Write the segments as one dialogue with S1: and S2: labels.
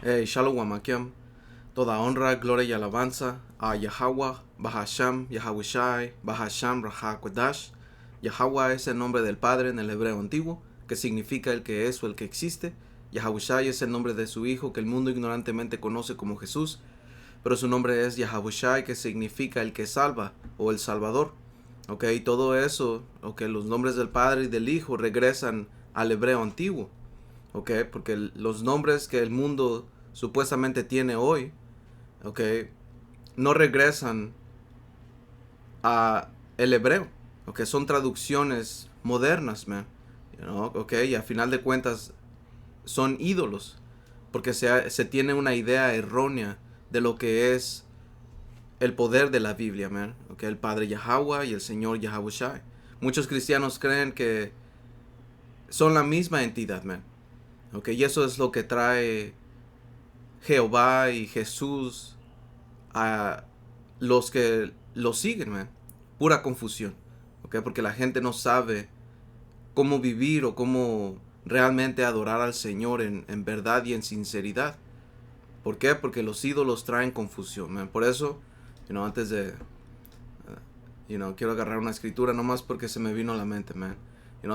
S1: Shalom Akim. Toda honra, gloria y alabanza a Yahweh, Bahasham, Yahawashi, Bahasham, Rahakwadash. Yahweh es el nombre del Padre en el hebreo antiguo, que significa el que es o el que existe. Yahawashi es el nombre de su Hijo, que el mundo ignorantemente conoce como Jesús, pero su nombre es Yahawashi, que significa el que salva o el Salvador. Ok, todo eso, los nombres del Padre y del Hijo regresan al hebreo antiguo. Ok, porque los nombres que el mundo supuestamente tiene hoy, ok, no regresan a el hebreo, ok, son traducciones modernas, man, ok, y a final de cuentas son ídolos, porque se tiene una idea errónea de lo que es el poder de la Biblia, man, ok, el Padre Yahweh y el Señor Yahawashi. Muchos cristianos creen que son la misma entidad, man, ok, y eso es lo que trae Jehová y Jesús a los que lo siguen, man. Pura confusión, ¿ok? Porque la gente no sabe cómo vivir o cómo realmente adorar al Señor en verdad y en sinceridad. ¿Por qué? Porque los ídolos traen confusión, man. Por eso, antes de, quiero agarrar una escritura nomás porque se me vino a la mente, man.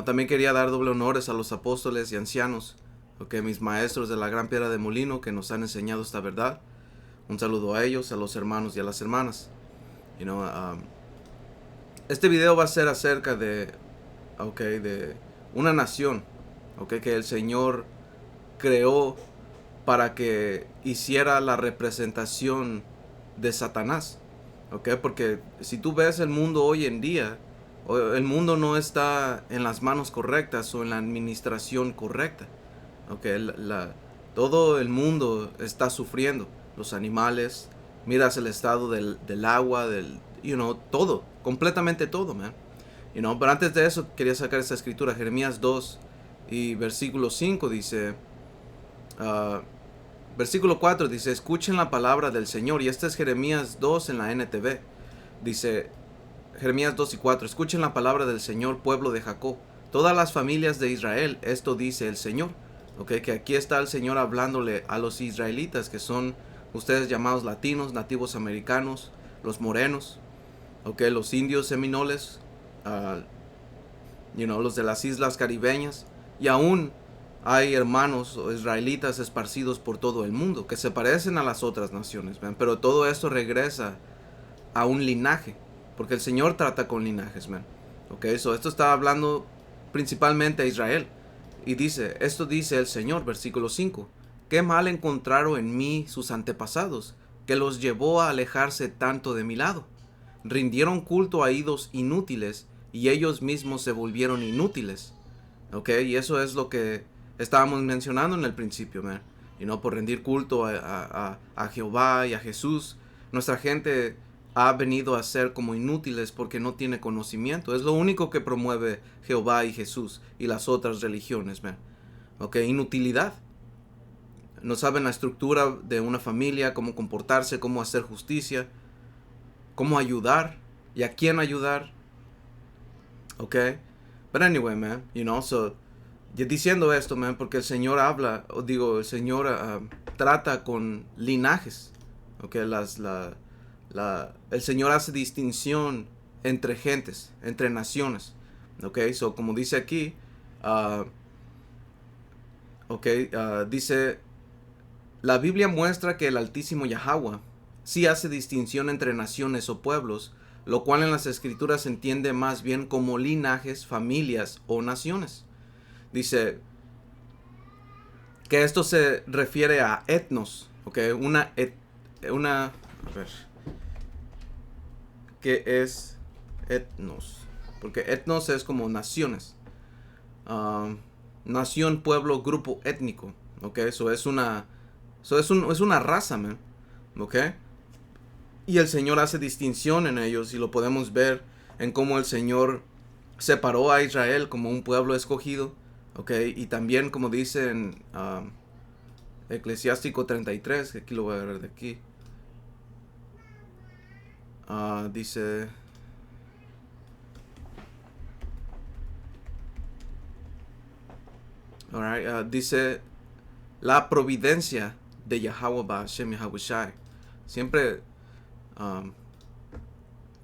S1: También quería dar doble honores a los apóstoles y ancianos, ¿ok? Mis maestros de la gran piedra de molino que nos han enseñado esta verdad. Un saludo a ellos, a los hermanos y a las hermanas. Este video va a ser acerca de una nación, que el Señor creó para que hiciera la representación de Satanás, porque si tú ves el mundo hoy en día, el mundo no está en las manos correctas o en la administración correcta, todo el mundo está sufriendo, los animales, miras el estado del agua, todo, completamente todo, man. Pero antes de eso quería sacar esta escritura, Jeremías 2 y versículo 5 dice, uh, versículo 4 dice, escuchen la palabra del Señor, y este es Jeremías 2 en la NTV, dice, Jeremías 2 y 4, escuchen la palabra del Señor, pueblo de Jacob, todas las familias de Israel, esto dice el Señor. Que aquí está el Señor hablándole a los israelitas, que son ustedes llamados latinos, nativos americanos, los morenos, los indios seminoles, los de las islas caribeñas, y aún hay hermanos israelitas esparcidos por todo el mundo que se parecen a las otras naciones, man. Pero todo esto regresa a un linaje, porque el Señor trata con linajes, man. Esto está hablando principalmente a Israel. Y dice, esto dice el Señor, versículo 5, ¿qué mal encontraron en mí sus antepasados, que los llevó a alejarse tanto de mi lado? Rindieron culto a ídolos inútiles, y ellos mismos se volvieron inútiles. Y eso es lo que estábamos mencionando en el principio, man. Por rendir culto a Jehová y a Jesús, nuestra gente ha venido a ser como inútiles porque no tiene conocimiento. Es lo único que promueve Jehová y Jesús y las otras religiones, man. Inutilidad. No saben la estructura de una familia, cómo comportarse, cómo hacer justicia, cómo ayudar y a quién ayudar. But anyway, man, so diciendo esto, man, porque el Señor habla, el Señor trata con linajes, el Señor hace distinción entre gentes, entre naciones, so como dice aquí, dice, la Biblia muestra que el Altísimo Yahweh sí hace distinción entre naciones o pueblos, lo cual en las escrituras se entiende más bien como linajes, familias o naciones. Dice que esto se refiere a etnos, a ver, ¿qué es etnos? Porque etnos es como naciones, nación, pueblo, grupo étnico, eso es una raza, man, y el Señor hace distinción en ellos, y lo podemos ver en cómo el Señor separó a Israel como un pueblo escogido, y también como dice en Eclesiástico 33, que aquí lo voy a ver de aquí, dice, dice, la providencia de Yahweh Ba'ashem Yahawashi. Siempre,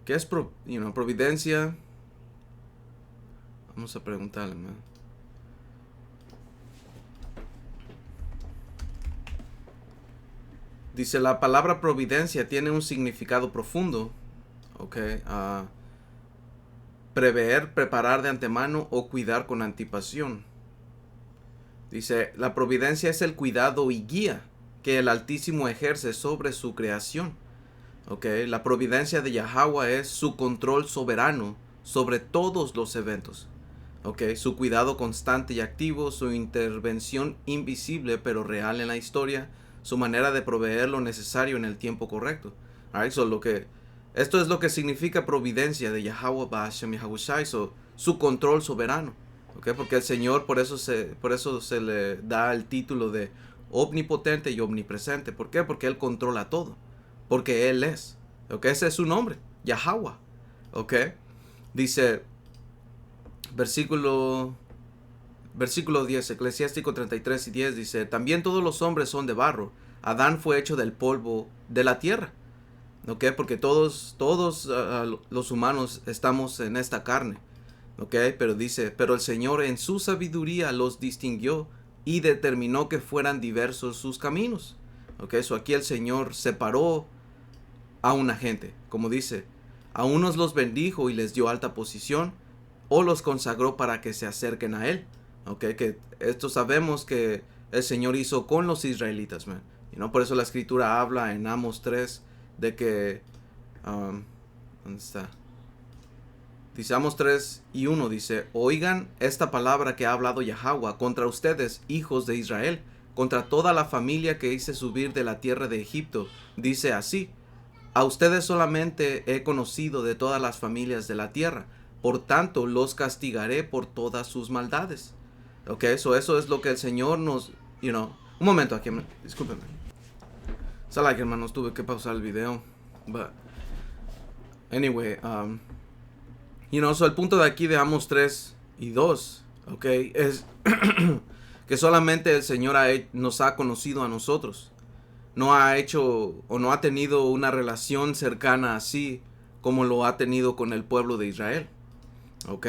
S1: ¿qué es providencia? Vamos a preguntarle, man. Dice, la palabra providencia tiene un significado profundo. Ok. Prever, preparar de antemano o cuidar con anticipación. Dice, la providencia es el cuidado y guía que el Altísimo ejerce sobre su creación. Ok. La providencia de Yahweh es su control soberano sobre todos los eventos. Ok. Su cuidado constante y activo, su intervención invisible pero real en la historia, su manera de proveer lo necesario en el tiempo correcto. Alright, so esto es lo que significa providencia de Yahweh Ba'ashem Yahawashi, su control soberano. Okay, porque el Señor por eso se le da el título de omnipotente y omnipresente. ¿Por qué? Porque Él controla todo. Porque Él es. Okay, ese es su nombre, Yahweh. Okay. Dice, versículo 10, Eclesiástico 33 y 10 dice, también todos los hombres son de barro. Adán fue hecho del polvo de la tierra. ¿Ok? Porque todos los humanos estamos en esta carne. ¿Ok? Pero dice, pero el Señor en su sabiduría los distinguió y determinó que fueran diversos sus caminos. ¿Ok? So aquí el Señor separó a una gente. Como dice, a unos los bendijo y les dio alta posición, o los consagró para que se acerquen a Él. ¿Ok? Que esto sabemos que el Señor hizo con los israelitas, man. Por eso la escritura habla en Amos 3 de que ¿dónde está? Dice Amos 3 y 1 dice, oigan esta palabra que ha hablado Yahweh contra ustedes, hijos de Israel, contra toda la familia que hice subir de la tierra de Egipto. Dice así, a ustedes solamente he conocido de todas las familias de la tierra, por tanto los castigaré por todas sus maldades. Ok, eso es lo que el Señor nos, un momento aquí, discúlpenme. Like, hermanos, tuve que pausar el video. But anyway, so el punto de aquí de Amos 3 y 2, ok, es que solamente el Señor nos ha conocido a nosotros. No ha hecho o no ha tenido una relación cercana así como lo ha tenido con el pueblo de Israel. Ok.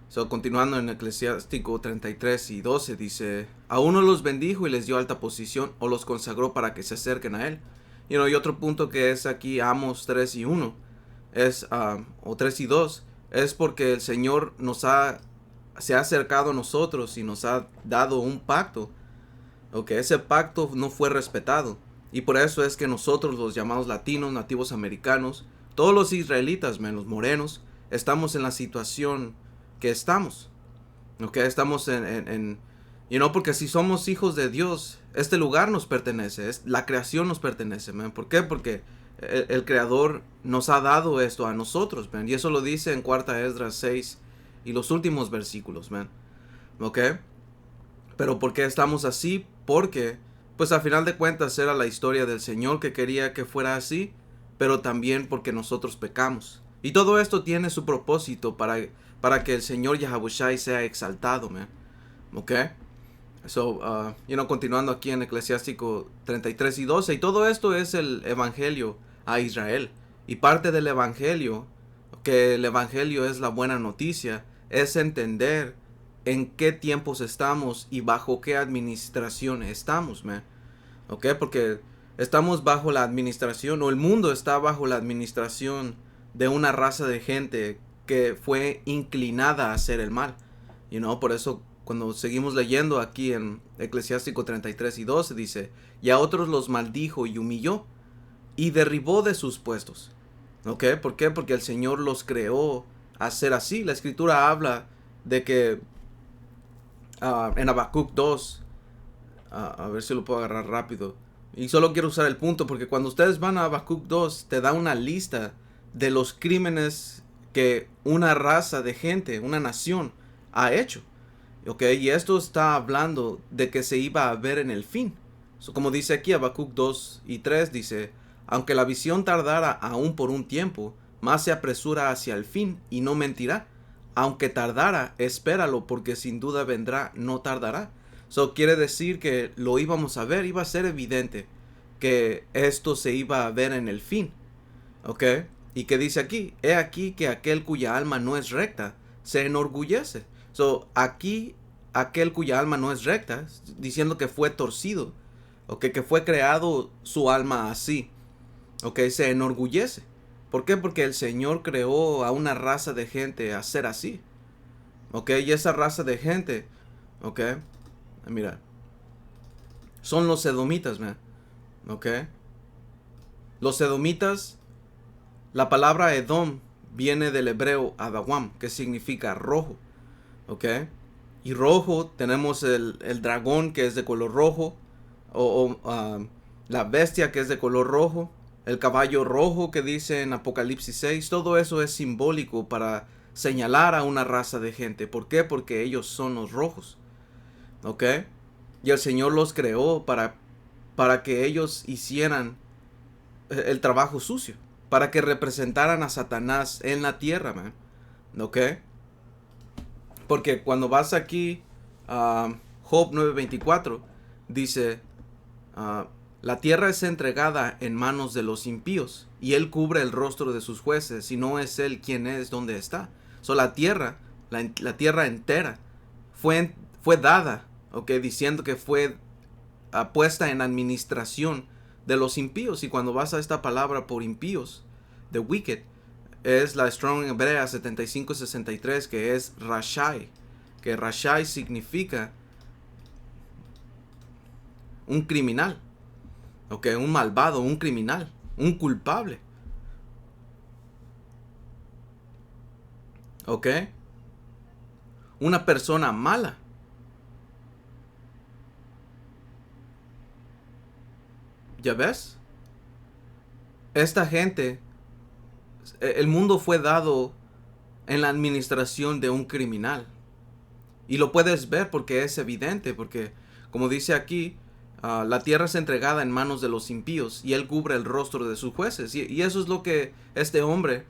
S1: So, continuando en Eclesiástico 33 y 12 dice, a uno los bendijo y les dio alta posición o los consagró para que se acerquen a Él. Y otro punto que es aquí Amos 3 y 1 es, o 3 y 2, es porque el Señor se ha acercado a nosotros y nos ha dado un pacto. Okay, ese pacto no fue respetado. Y por eso es que nosotros, los llamados latinos, nativos americanos, todos los israelitas, menos morenos, estamos en la situación que estamos. Okay, estamos porque si somos hijos de Dios, este lugar nos pertenece, la creación nos pertenece, man. ¿Por qué? Porque el Creador nos ha dado esto a nosotros, man. Y eso lo dice en Cuarta Esdras 6 y los últimos versículos, man. ¿Ok? Pero ¿por qué estamos así? Porque, pues a final de cuentas era la historia del Señor que quería que fuera así, pero también porque nosotros pecamos. Y todo esto tiene su propósito para que el Señor Yahawashi sea exaltado, man. ¿Ok? So, continuando aquí en Eclesiástico 33 y 12, y todo esto es el evangelio a Israel. Y parte del evangelio, que el evangelio es la buena noticia, es entender en qué tiempos estamos y bajo qué administración estamos, man. ¿Ok? Porque estamos bajo la administración, o el mundo está bajo la administración de una raza de gente que fue inclinada a hacer el mal. Por eso cuando seguimos leyendo aquí en Eclesiástico 33 y 12 dice, y a otros los maldijo y humilló y derribó de sus puestos. ¿Ok? ¿Por qué? Porque el Señor los creó a ser así. La escritura habla de que en Habacuc 2, a ver si lo puedo agarrar rápido, y solo quiero usar el punto porque cuando ustedes van a Habacuc 2 te da una lista de los crímenes que una raza de gente, una nación ha hecho. ¿Ok? Y esto está hablando de que se iba a ver en el fin. Como dice aquí Habacuc 2 y 3 dice, aunque la visión tardara aún por un tiempo, más se apresura hacia el fin y no mentirá. Aunque tardara, espéralo, porque sin duda vendrá, no tardará. So quiere decir que lo íbamos a ver, iba a ser evidente que esto se iba a ver en el fin. ¿Ok? ¿Y qué dice aquí? He aquí que aquel cuya alma no es recta se enorgullece. So, aquí, aquel cuya alma no es recta, diciendo que fue torcido. ¿Ok? Que fue creado su alma así. ¿Ok? Se enorgullece. ¿Por qué? Porque el Señor creó a una raza de gente a ser así. ¿Ok? Y esa raza de gente, ¿ok? Mira, son los edomitas, man. ¿Ok? Los edomitas, la palabra Edom viene del hebreo Adawam, que significa rojo. ¿Ok? Y rojo, tenemos el dragón que es de color rojo, la bestia que es de color rojo, el caballo rojo que dice en Apocalipsis 6, todo eso es simbólico para señalar a una raza de gente. ¿Por qué? Porque ellos son los rojos. ¿Ok? Y el Señor los creó para que ellos hicieran el trabajo sucio, para que representaran a Satanás en la tierra, man. ¿Ok? Porque cuando vas aquí a Job 9:24, dice, la tierra es entregada en manos de los impíos, y él cubre el rostro de sus jueces, y no es él quien es donde está. So, la tierra, la tierra entera, fue dada, ¿ok? Diciendo que fue puesta en administración de los impíos. Y cuando vas a esta palabra por impíos, the wicked, es la Strong Hebrea 7563, que es Rashai, que Rashai significa un criminal, ¿ok? Un malvado, un criminal, un culpable, ¿ok? Una persona mala. ¿Ya ves? Esta gente, el mundo fue dado en la administración de un criminal. Y lo puedes ver porque es evidente, porque como dice aquí, la tierra es entregada en manos de los impíos y él cubre el rostro de sus jueces. Y eso es lo que este hombre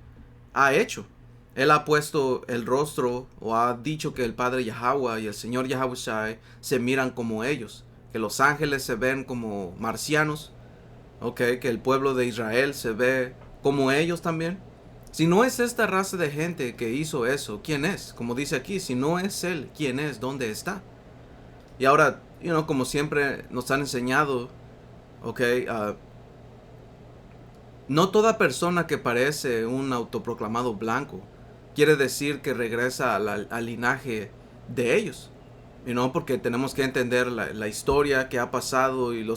S1: ha hecho. Él ha puesto el rostro o ha dicho que el Padre Yahweh y el Señor Yahushai se miran como ellos. Que los ángeles se ven como marcianos. Que el pueblo de Israel se ve como ellos también. Si no es esta raza de gente que hizo eso, ¿quién es? Como dice aquí, si no es él, ¿quién es? ¿Dónde está? Y ahora, como siempre nos han enseñado, no toda persona que parece un autoproclamado blanco quiere decir que regresa al linaje de ellos. Porque tenemos que entender la historia que ha pasado y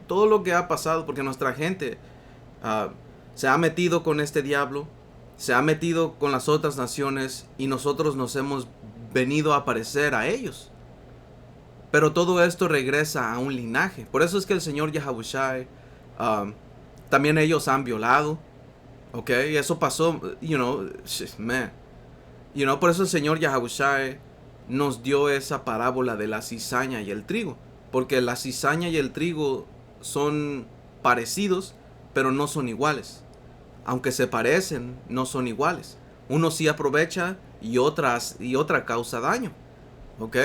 S1: todo lo que ha pasado, porque nuestra gente se ha metido con este diablo, se ha metido con las otras naciones y nosotros nos hemos venido a parecer a ellos. Pero todo esto regresa a un linaje. Por eso es que el Señor Yahushai, también ellos han violado, y eso pasó, man. Por eso el Señor Yahushai nos dio esa parábola de la cizaña y el trigo, porque la cizaña y el trigo son parecidos, pero no son iguales. Aunque se parecen, no son iguales. Uno sí aprovecha y otra causa daño. ¿Ok?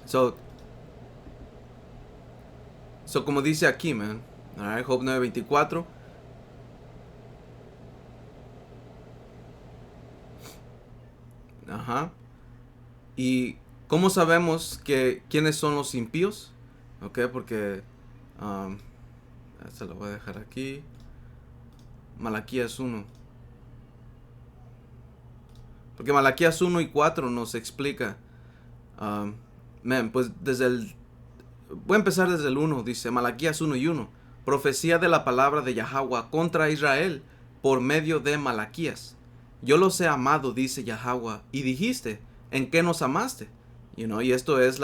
S1: So como dice aquí, man. Alright, Job 9:24. Ajá. ¿Y cómo sabemos quiénes son los impíos? Ok, porque esta lo voy a dejar aquí. Malaquías 1. Porque Malaquías 1 y 4 nos explica. Pues voy a empezar desde el 1. Dice Malaquías 1 y 1. Profecía de la palabra de Yahweh contra Israel por medio de Malaquías. Yo los he amado, dice Yahweh, y dijiste, ¿en qué nos amaste? Y esto es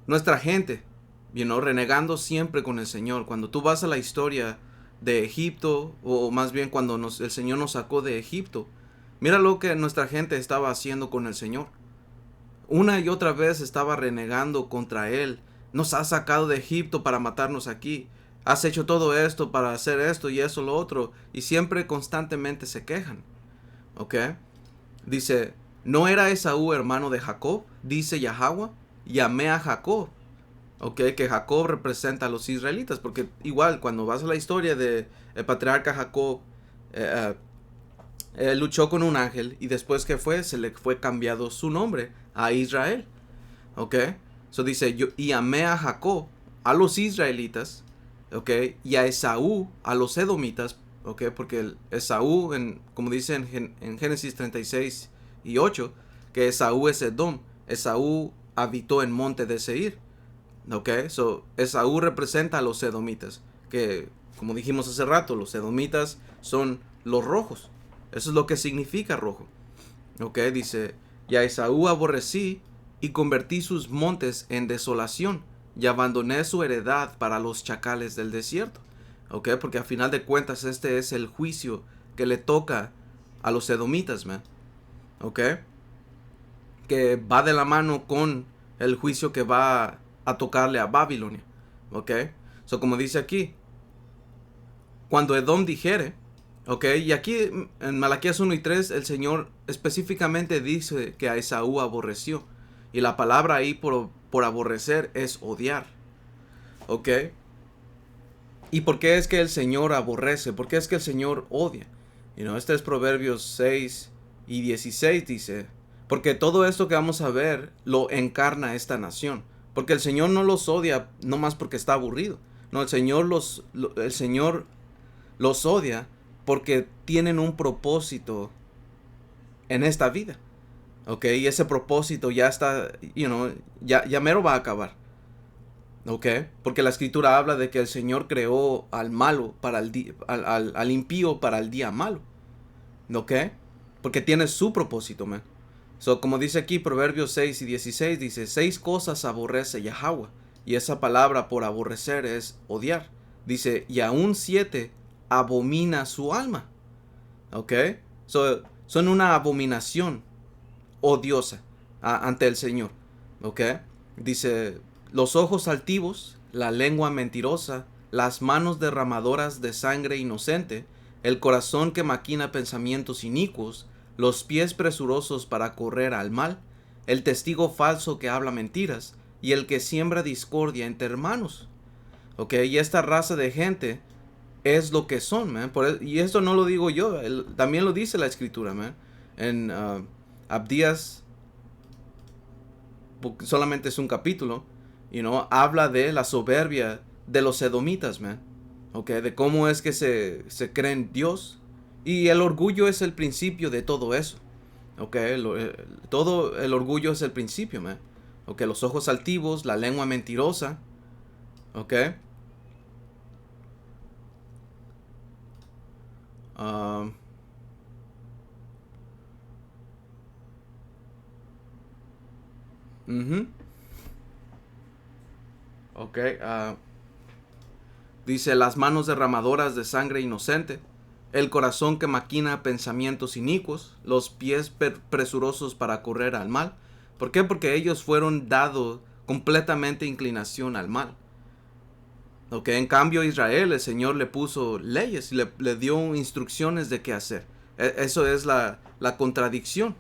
S1: nuestra gente, renegando siempre con el Señor. Cuando tú vas a la historia de Egipto, o más bien cuando el Señor nos sacó de Egipto, mira lo que nuestra gente estaba haciendo con el Señor. Una y otra vez estaba renegando contra Él. Nos has sacado de Egipto para matarnos aquí. Has hecho todo esto para hacer esto y eso, lo otro. Y siempre constantemente se quejan. Dice, ¿No era Esaú hermano de Jacob? Dice Yahweh, llamé a Jacob. Ok, que Jacob representa a los israelitas, porque igual cuando vas a la historia de el patriarca Jacob, luchó con un ángel y después que se le fue cambiado su nombre a Israel. Ok, so dice, y amé a Jacob, a los israelitas, ok, y a Esaú, a los edomitas, ok, porque Esaú, como dice en Génesis 36 y 8, que Esaú es Edom, Esaú habitó en monte de Seir. Ok, so Esaú representa a los edomitas, que como dijimos hace rato, los edomitas son los rojos. Eso es lo que significa rojo. Ok, dice, y a Esaú aborrecí y convertí sus montes en desolación y abandoné su heredad para los chacales del desierto. Ok, porque a final de cuentas este es el juicio que le toca a los edomitas, man. Ok, que va de la mano con el juicio que va a tocarle a Babilonia. Ok, so como dice aquí, cuando Edom dijere, ok, y aquí en Malaquías 1 y 3 el Señor específicamente dice que a Esaú aborreció, y la palabra ahí por aborrecer es odiar. Ok, ¿y por qué es que el Señor aborrece? ¿Por qué es que el Señor odia? Este es Proverbios 6 y 16 dice, porque todo esto que vamos a ver lo encarna esta nación. Porque el Señor no los odia no más porque está aburrido. No, el Señor los odia porque tienen un propósito en esta vida. Ok, y ese propósito ya está, ya mero va a acabar. Ok, porque la escritura habla de que el Señor creó al malo para al impío para el día malo. Ok, porque tiene su propósito, man. So, como dice aquí Proverbios 6 y 16, dice, 6 cosas aborrece Yahweh. Y esa palabra por aborrecer es odiar. Dice, y aún 7 abomina su alma. Ok, son una abominación odiosa ante el Señor. Ok, dice, los ojos altivos, la lengua mentirosa, las manos derramadoras de sangre inocente, el corazón que maquina pensamientos inicuos, los pies presurosos para correr al mal, el testigo falso que habla mentiras, y el que siembra discordia entre hermanos. Ok, y esta raza de gente es lo que son, man. Y esto no lo digo yo, también lo dice la escritura, man. En Abdías, solamente es un capítulo, habla de la soberbia de los edomitas, man. Okay, de cómo es que se creen Dios. Y el orgullo es el principio de todo eso. Okay, todo el orgullo es el principio, man. Okay, los ojos altivos, la lengua mentirosa. Okay. Um, uh-huh. Okay. Dice, las manos derramadoras de sangre inocente, el corazón que maquina pensamientos inicuos, los pies presurosos para correr al mal. ¿Por qué? Porque ellos fueron dados completamente inclinación al mal. Ok, en cambio Israel, el Señor le puso leyes y le dio instrucciones de qué hacer. Eso es la contradicción.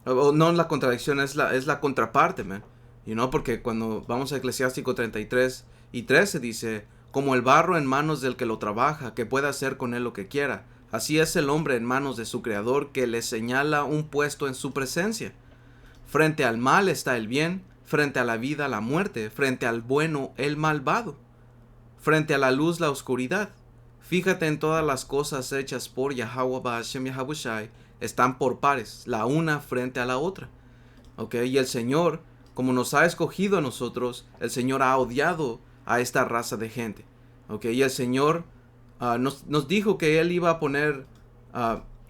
S1: O no la contradicción, es la contraparte, man. Porque cuando vamos a Eclesiástico 33 y 13 dice, como el barro en manos del que lo trabaja, que puede hacer con él lo que quiera. Así es el hombre en manos de su creador, que le señala un puesto en su presencia. Frente al mal está el bien, frente a la vida la muerte, frente al bueno el malvado, frente a la luz la oscuridad. Fíjate en todas las cosas hechas por Yahweh Ba'ashem Yahabushai, están por pares, la una frente a la otra. Okay, y el Señor, como nos ha escogido a nosotros, el Señor ha odiado a esta raza de gente. Okay, y el Señor nos dijo que Él iba a poner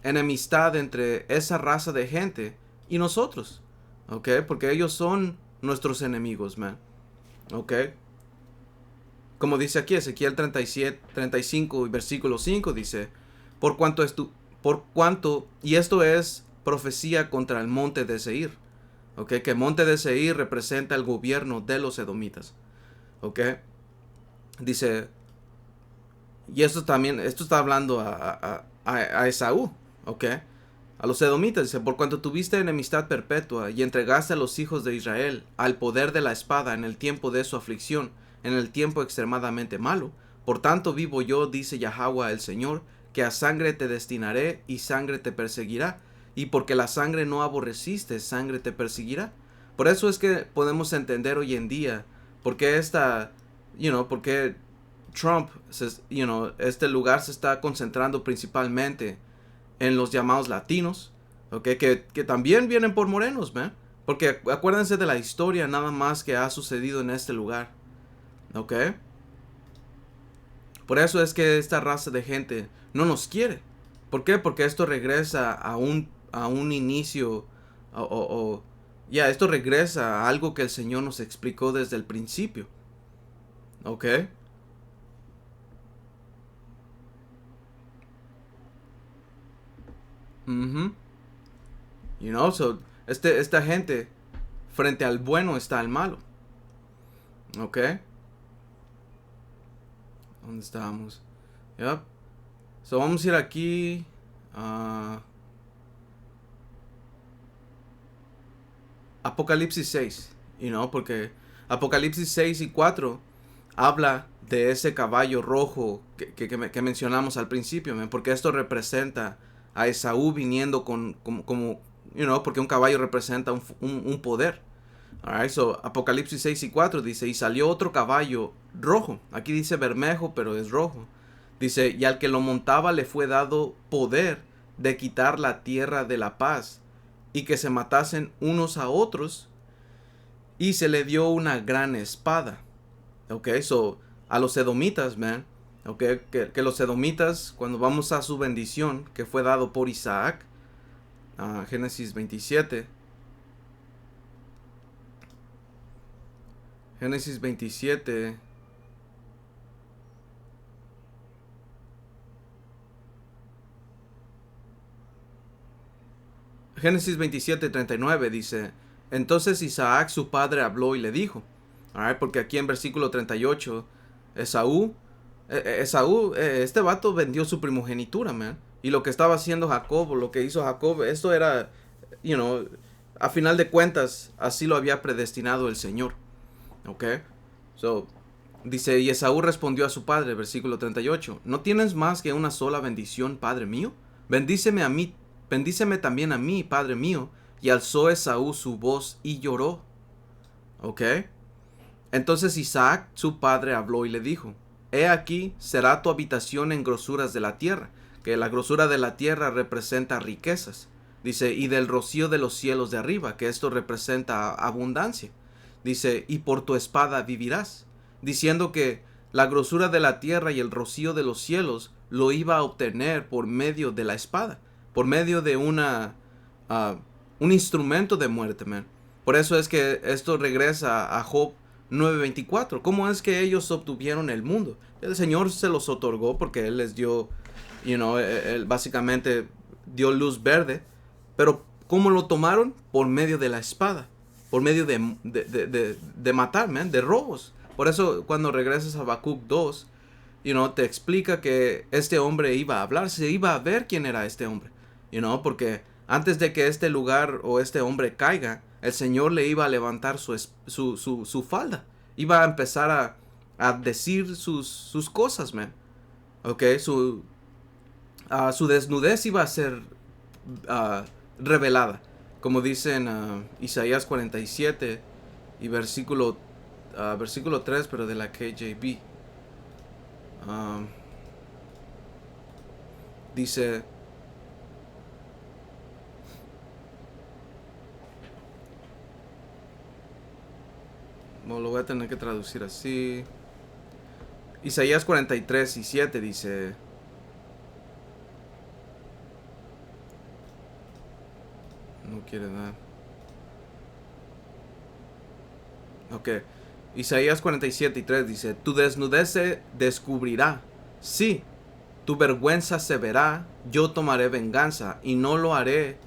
S1: enemistad entre esa raza de gente y nosotros. Okay, porque ellos son nuestros enemigos, man. Okay. Como dice aquí Ezequiel 37, 35 y versículo 5 dice, por cuanto, y esto es profecía contra el monte de Seir. Okay, que monte de Seir representa el gobierno de los edomitas. Okay, dice, y esto está hablando a Esaú. Okay, A los edomitas dice, por cuanto tuviste enemistad perpetua y entregaste a los hijos de Israel al poder de la espada en el tiempo de su aflicción, en el tiempo extremadamente malo, por tanto vivo yo, dice Yahweh el Señor, que a sangre te destinaré y sangre te perseguirá, y porque la sangre no aborreciste, sangre te perseguirá. Por eso es que podemos entender hoy en día por qué por qué Trump, este lugar se está concentrando principalmente en los llamados latinos, ¿ok? Que también vienen por morenos, ¿man? Porque acuérdense de la historia nada más que ha sucedido en este lugar, ¿ok? Por eso es que esta raza de gente no nos quiere. ¿Por qué? Porque esto regresa a un inicio, esto regresa a algo que el Señor nos explicó desde el principio, ¿ok? Mhm. So, esta gente, frente al bueno está el malo, ¿ok? ¿Dónde estábamos? Yep. So vamos a ir aquí a Apocalipsis 6, porque Apocalipsis 6 y 4 habla de ese caballo rojo que mencionamos al principio, man, porque esto representa a Esaú viniendo porque un caballo representa un poder. Alright, so Apocalipsis 6 y 4 dice, y salió otro caballo rojo, aquí dice bermejo, pero es rojo. Dice, y al que lo montaba le fue dado poder de quitar la tierra de la paz y que se matasen unos a otros, y se le dio una gran espada. Ok, so a los edomitas, man, ok, que los edomitas, cuando vamos a su bendición que fue dado por Isaac, Génesis 27. Génesis 27. Génesis 27:39 dice, entonces Isaac su padre habló y le dijo, porque aquí en versículo 38, este vato vendió su primogenitura, man. Y lo que estaba haciendo Jacob, lo que hizo Jacob, esto era, you know, a final de cuentas, así lo había predestinado el Señor. Ok. So, dice, y Esaú respondió a su padre, versículo 38, ¿no tienes más que una sola bendición, padre mío? Bendíceme a mí, bendíceme también a mí, padre mío. Y alzó Esaú su voz y lloró. ¿Ok? Entonces Isaac, su padre, habló y le dijo, he aquí, será tu habitación en grosuras de la tierra, que la grosura de la tierra representa riquezas. Dice, y del rocío de los cielos de arriba, que esto representa abundancia. Dice, y por tu espada vivirás. Diciendo que la grosura de la tierra y el rocío de los cielos lo iba a obtener por medio de la espada, por medio de un instrumento de muerte, man. Por eso es que esto regresa a Job 9:24. ¿Cómo es que ellos obtuvieron el mundo? El Señor se los otorgó porque Él les dio, Él básicamente dio luz verde. Pero ¿cómo lo tomaron? Por medio de la espada. Por medio de matar, man, de robos. Por eso cuando regresas a Habacuc 2, te explica que este hombre iba a hablar, se iba a ver quién era este hombre. Porque antes de que este lugar o este hombre caiga, el Señor le iba a levantar su falda. Iba a empezar a decir sus cosas, man. Ok, su desnudez iba a ser revelada. Como dice en Isaías 47 y versículo 3, pero de la KJV. Dice, bueno, lo voy a tener que traducir así. Isaías 43:7 dice, no quiere dar. Ok. Isaías 47:3 dice, tu desnudez se descubrirá. Sí, tu vergüenza se verá. Yo tomaré venganza y no lo haré.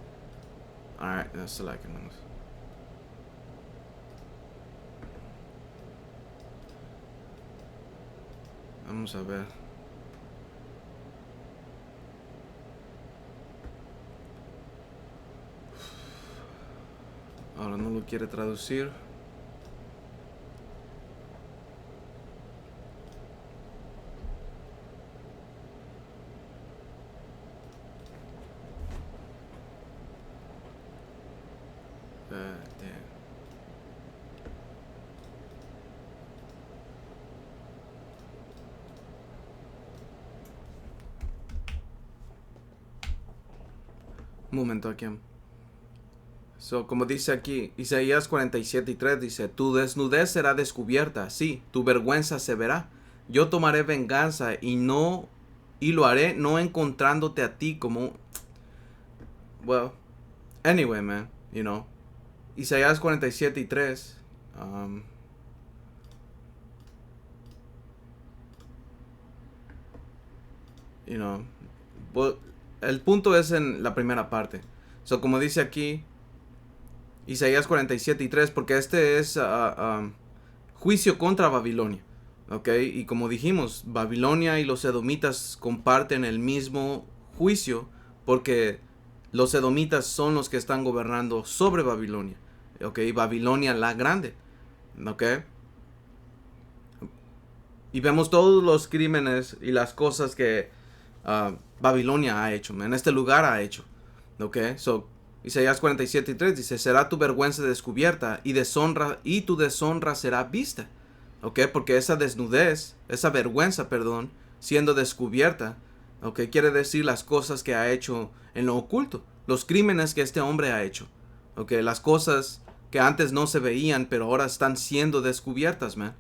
S1: Alright, that's like it. Vamos a ver. no lo quiere traducir. Un momento aquí. So, como dice aquí, Isaías 47:3 dice, tu desnudez será descubierta, sí, tu vergüenza se verá. Yo tomaré venganza y lo haré no encontrándote a ti como... Well, anyway, man, you know. Isaías 47:3. You know, well, el punto es en la primera parte. So, como dice aquí, Isaías 47:3, porque este es juicio contra Babilonia. ¿Ok? Y como dijimos, Babilonia y los edomitas comparten el mismo juicio porque los edomitas son los que están gobernando sobre Babilonia. ¿Ok? Babilonia la grande. ¿Ok? Y vemos todos los crímenes y las cosas que Babilonia ha hecho, en este lugar ha hecho. ¿Ok? So, Isaías 47:3 dice, será tu vergüenza descubierta y tu deshonra será vista. ¿Ok? Porque esa desnudez, esa vergüenza, perdón, siendo descubierta, ¿ok? Quiere decir las cosas que ha hecho en lo oculto, los crímenes que este hombre ha hecho. ¿Ok? Las cosas que antes no se veían, pero ahora están siendo descubiertas, man.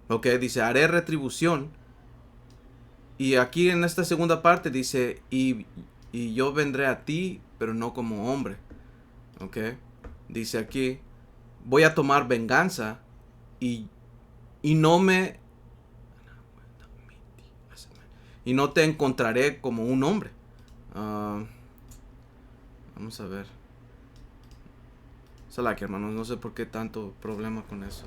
S1: ¿Ok? Dice, haré retribución. Y aquí en esta segunda parte dice, y yo vendré a ti, pero no como hombre. ¿Ok? Dice aquí, voy a tomar venganza y no te encontraré como un hombre. Vamos a ver. Salaki, hermanos, no sé por qué tanto problema con eso.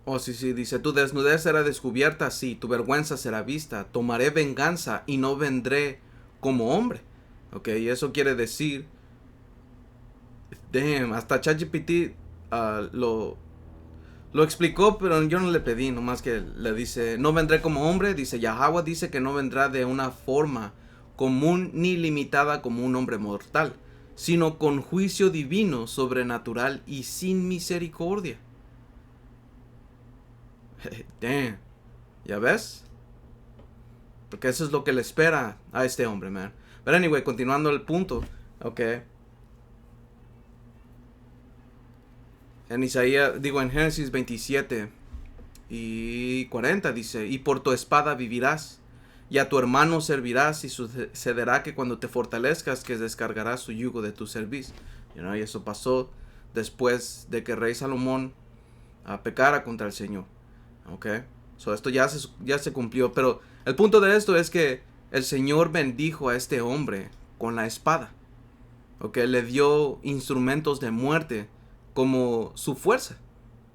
S1: Oh, sí, dice, tu desnudez será descubierta, sí, tu vergüenza será vista, tomaré venganza y no vendré como hombre. Ok, y eso quiere decir, damn, hasta ChatGPT lo explicó, pero yo no le pedí, nomás que le dice, no vendré como hombre, dice, Yahweh dice que no vendrá de una forma común ni limitada como un hombre mortal, sino con juicio divino, sobrenatural y sin misericordia. Damn. ¿Ya ves? Porque eso es lo que le espera a este hombre, man. Pero anyway, continuando el punto. Ok. En en Génesis 27 y 40 dice, y por tu espada vivirás, y a tu hermano servirás, y sucederá que cuando te fortalezcas, que descargarás su yugo de tu cerviz. Y eso pasó después de que el rey Salomón pecara contra el Señor. Ok. So, esto ya se cumplió. Pero el punto de esto es que el Señor bendijo a este hombre con la espada. Ok. Le dio instrumentos de muerte como su fuerza.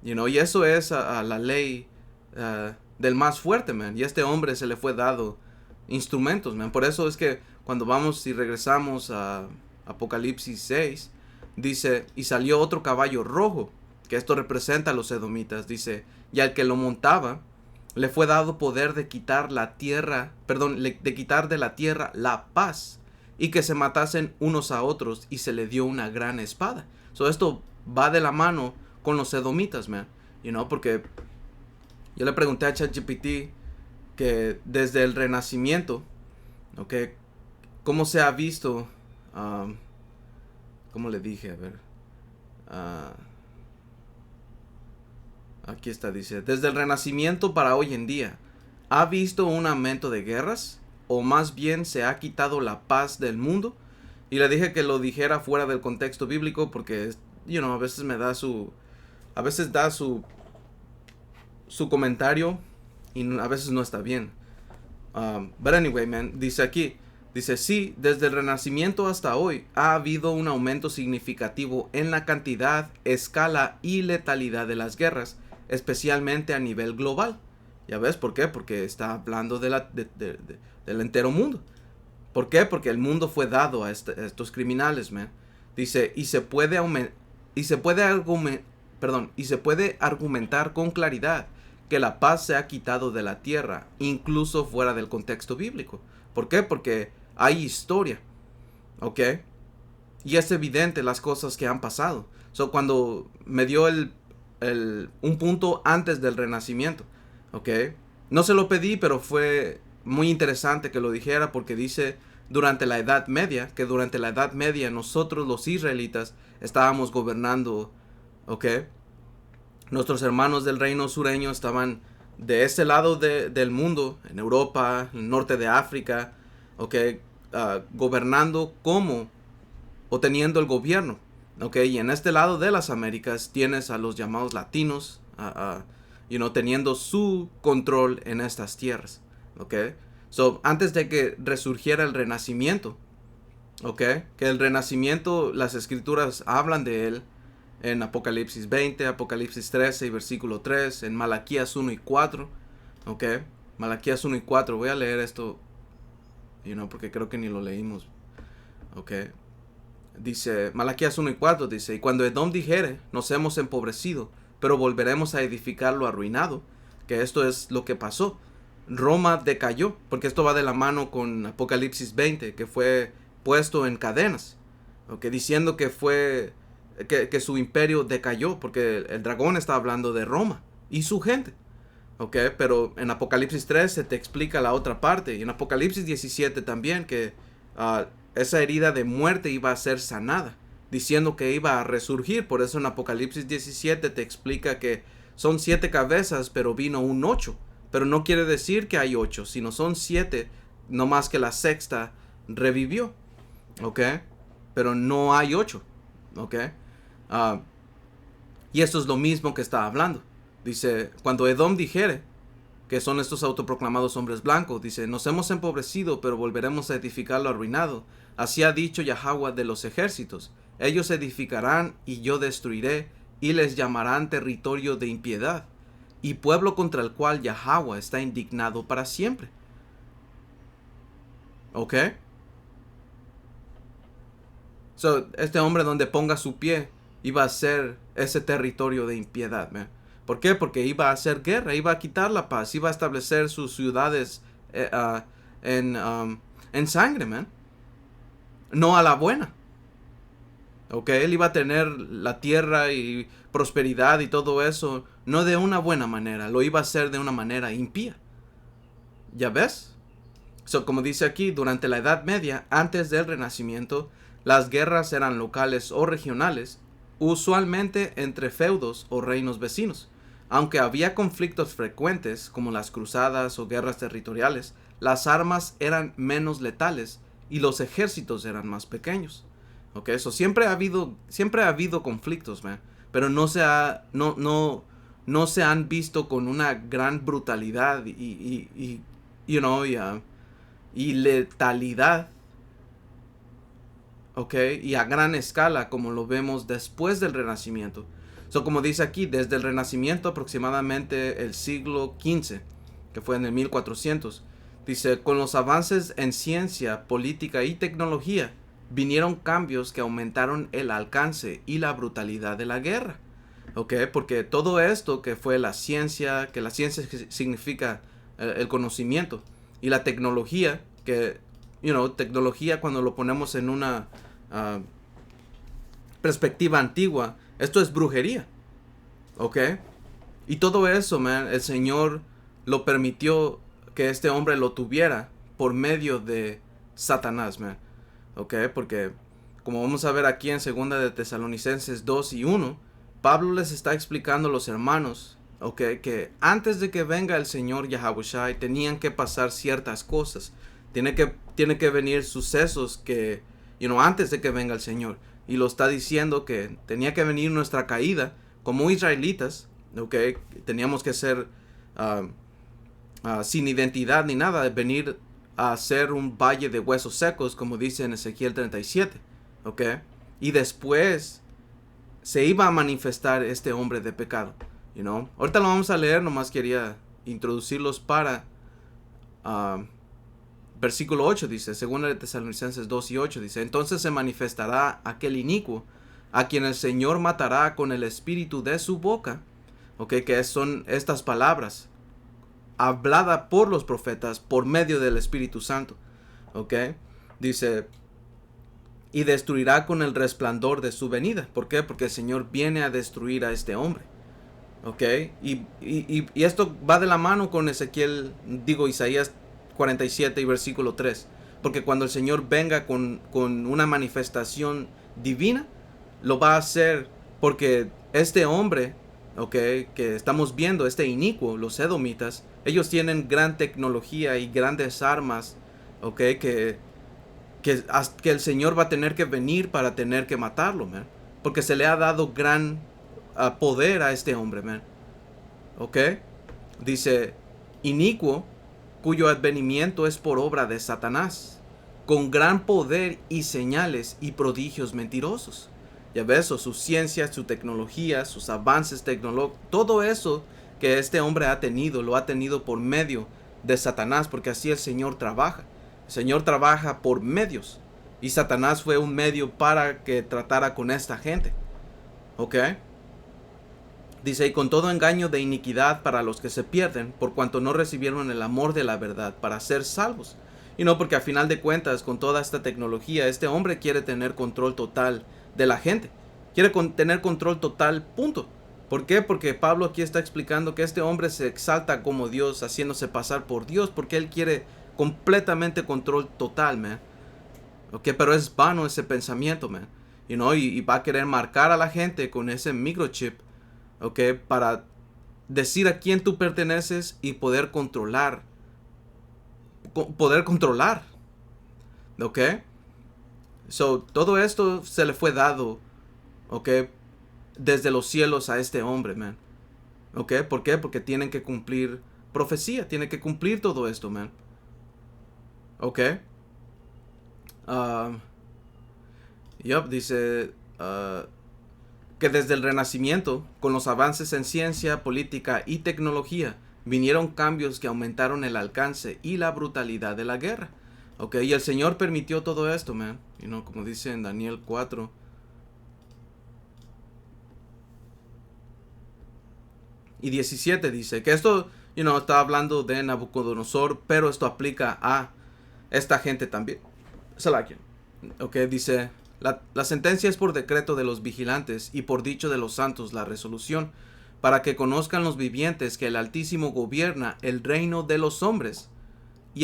S1: Y eso es la ley del más fuerte, man. Y a este hombre se le fue dado instrumentos, man. Por eso es que cuando vamos y regresamos a Apocalipsis 6, dice, y salió otro caballo rojo, que esto representa a los edomitas, dice, y al que lo montaba le fue dado poder de quitar de quitar de la tierra la paz, y que se matasen unos a otros, y se le dio una gran espada. So, esto va de la mano con los edomitas, man. Porque yo le pregunté a ChatGPT que desde el Renacimiento, okay, cómo se ha visto, ¿cómo le dije? A ver, aquí está, dice, desde el Renacimiento para hoy en día, ¿ha visto un aumento de guerras? ¿O más bien se ha quitado la paz del mundo? Y le dije que lo dijera fuera del contexto bíblico porque, a veces da su comentario y a veces no está bien. But anyway, man, dice aquí, dice, sí, desde el Renacimiento hasta hoy ha habido un aumento significativo en la cantidad, escala y letalidad de las guerras, especialmente a nivel global. ¿Ya ves por qué? Porque está hablando del entero mundo. ¿Por qué? Porque el mundo fue dado a estos criminales, man. Dice, y se puede argumentar con claridad que la paz se ha quitado de la tierra, incluso fuera del contexto bíblico. ¿Por qué? Porque hay historia, ¿ok? Y es evidente las cosas que han pasado. Cuando me dio un punto antes del Renacimiento, ¿ok? No se lo pedí, pero fue muy interesante que lo dijera porque dice durante la Edad Media, que durante la Edad Media nosotros los israelitas estábamos gobernando, ¿ok? Nuestros hermanos del reino sureño estaban de este lado del mundo, en Europa, en el norte de África, ¿ok? Gobernando como o teniendo el gobierno, ¿ok? Y en este lado de las Américas tienes a los llamados latinos, teniendo su control en estas tierras, ¿ok? Antes de que resurgiera el Renacimiento, ¿ok? Que el Renacimiento, las escrituras hablan de él en Apocalipsis 20, Apocalipsis 13 y versículo 3, en Malaquías 1 y 4, ¿ok? Malaquías 1 y 4, voy a leer esto, porque creo que ni lo leímos, ¿ok? Dice, Malaquías 1 y 4 dice, y cuando Edom dijere, nos hemos empobrecido, pero volveremos a edificar lo arruinado, que esto es lo que pasó. Roma decayó, porque esto va de la mano con Apocalipsis 20, que fue puesto en cadenas, ¿ok? Diciendo que fue, que su imperio decayó, porque el dragón está hablando de Roma y su gente, ¿ok? Pero en Apocalipsis 3 se te explica la otra parte, y en Apocalipsis 17 también, que esa herida de muerte iba a ser sanada, diciendo que iba a resurgir. Por eso en Apocalipsis 17 te explica que son 7 cabezas, pero vino un 8. Pero no quiere decir que hay 8, sino son 7, no más que la sexta revivió, ¿ok? Pero no hay 8, ¿ok? Y esto es lo mismo que está hablando. Dice, cuando Edom dijere, que son estos autoproclamados hombres blancos, dice, nos hemos empobrecido, pero volveremos a edificar lo arruinado. Así ha dicho Yahweh de los ejércitos. Ellos edificarán y yo destruiré, y les llamarán territorio de impiedad, y pueblo contra el cual Yahweh está indignado para siempre. ¿Ok? Este hombre donde ponga su pie iba a ser ese territorio de impiedad, man. ¿Por qué? Porque iba a hacer guerra, iba a quitar la paz, iba a establecer sus ciudades en sangre, man. No a la buena. ¿Ok? Él iba a tener la tierra y prosperidad y todo eso, no de una buena manera, lo iba a hacer de una manera impía. ¿Ya ves? Como dice aquí, durante la Edad Media, antes del Renacimiento, las guerras eran locales o regionales, usualmente entre feudos o reinos vecinos. Aunque había conflictos frecuentes, como las cruzadas o guerras territoriales, las armas eran menos letales y los ejércitos eran más pequeños. ¿Ok? Siempre ha habido conflictos, man, pero no se han visto con una gran brutalidad y letalidad, ¿ok? Y a gran escala como lo vemos después del Renacimiento. Como dice aquí, desde el Renacimiento aproximadamente el siglo XV, que fue en el 1400, dice, con los avances en ciencia, política y tecnología, vinieron cambios que aumentaron el alcance y la brutalidad de la guerra. ¿Ok? Porque todo esto que fue la ciencia, que la ciencia significa el conocimiento, y la tecnología, que, tecnología cuando lo ponemos en una perspectiva antigua, esto es brujería, ¿ok? Y todo eso, man, el Señor lo permitió que este hombre lo tuviera por medio de Satanás, man, ¿ok? Porque, como vamos a ver aquí en 2 de Tesalonicenses 2 y 1, Pablo les está explicando a los hermanos, ¿ok? Que antes de que venga el Señor Yahawashi tenían que pasar ciertas cosas. Tiene que venir sucesos que, antes de que venga el Señor. Y lo está diciendo que tenía que venir nuestra caída como israelitas, ¿ok? Teníamos que ser sin identidad ni nada, venir a ser un valle de huesos secos, como dice en Ezequiel 37, ¿ok? Y después se iba a manifestar este hombre de pecado, Ahorita lo vamos a leer, nomás quería introducirlos para... versículo 8 dice, según de Tesalonicenses 2 y 8 dice, entonces se manifestará aquel inicuo, a quien el Señor matará con el espíritu de su boca, que son estas palabras, hablada por los profetas por medio del Espíritu Santo, dice, y destruirá con el resplandor de su venida. ¿Por qué? Porque el Señor viene a destruir a este hombre. Y esto va de la mano con Isaías 47 y versículo 3. Porque cuando el Señor venga con una manifestación divina, lo va a hacer porque este hombre, que estamos viendo, este inicuo, los edomitas, ellos tienen gran tecnología y grandes armas, que el Señor va a tener que venir para tener que matarlo, man. Porque se le ha dado gran poder a este hombre, man. Dice, inicuo, cuyo advenimiento es por obra de Satanás, con gran poder y señales y prodigios mentirosos. Ya ves, su ciencia, su tecnología, sus avances tecnológicos, todo eso que este hombre ha tenido, lo ha tenido por medio de Satanás, porque así el Señor trabaja. El Señor trabaja por medios, y Satanás fue un medio para que tratara con esta gente. Dice, y con todo engaño de iniquidad para los que se pierden, por cuanto no recibieron el amor de la verdad para ser salvos. Y no, porque a final de cuentas, con toda esta tecnología, este hombre quiere tener control total de la gente. Quiere tener control total, punto. ¿Por qué? Porque Pablo aquí está explicando que este hombre se exalta como Dios, haciéndose pasar por Dios, porque él quiere completamente control total, man. Pero es vano ese pensamiento, man. Y va a querer marcar a la gente con ese microchip, para decir a quién tú perteneces y poder controlar. Todo esto se le fue dado, desde los cielos a este hombre, man. ¿Por qué? Porque tienen que cumplir profecía, tienen que cumplir todo esto, man. Dice que desde el Renacimiento, con los avances en ciencia, política y tecnología, vinieron cambios que aumentaron el alcance y la brutalidad de la guerra. Y el Señor permitió todo esto, man. Como dice en Daniel 4. Y 17 dice que esto, está hablando de Nabucodonosor, pero esto aplica a esta gente también. Dice, la sentencia es por decreto de los vigilantes y por dicho de los santos la resolución, para que conozcan los vivientes que el Altísimo gobierna el reino de los hombres, y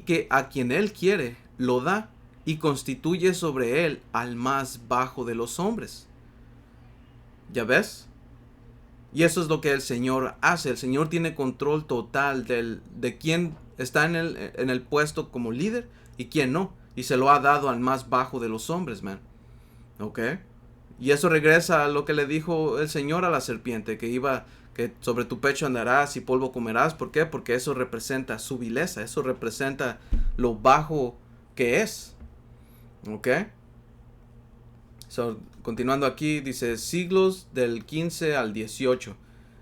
S1: que a quien él quiere lo da y constituye sobre él al más bajo de los hombres. ¿Ya ves? Y eso es lo que el Señor hace. El Señor tiene control total de quién está en el puesto como líder y quién no. Y se lo ha dado al más bajo de los hombres, man. Y eso regresa a lo que le dijo el Señor a la serpiente, que sobre tu pecho andarás y polvo comerás. ¿Por qué? Porque eso representa su vileza, eso representa lo bajo que es. Continuando aquí, dice siglos del 15 al 18,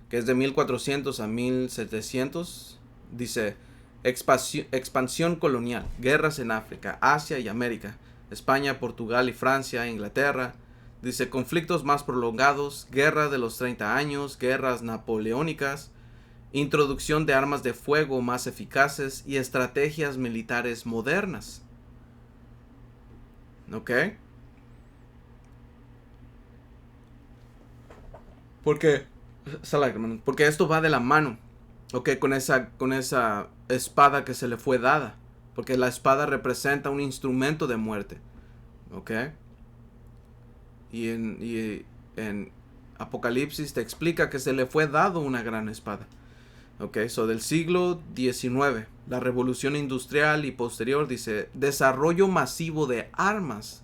S1: que es de 1400 a 1700, dice expansión colonial, guerras en África, Asia y América, España, Portugal y Francia, Inglaterra. Dice conflictos más prolongados, guerra de los 30 años, guerras napoleónicas, introducción de armas de fuego más eficaces y estrategias militares modernas. Porque esto va de la mano, con esa espada que se le fue dada, porque la espada representa un instrumento de muerte, y en Apocalipsis te explica que se le fue dado una gran espada. Del siglo XIX, la revolución industrial y posterior, dice desarrollo masivo de armas,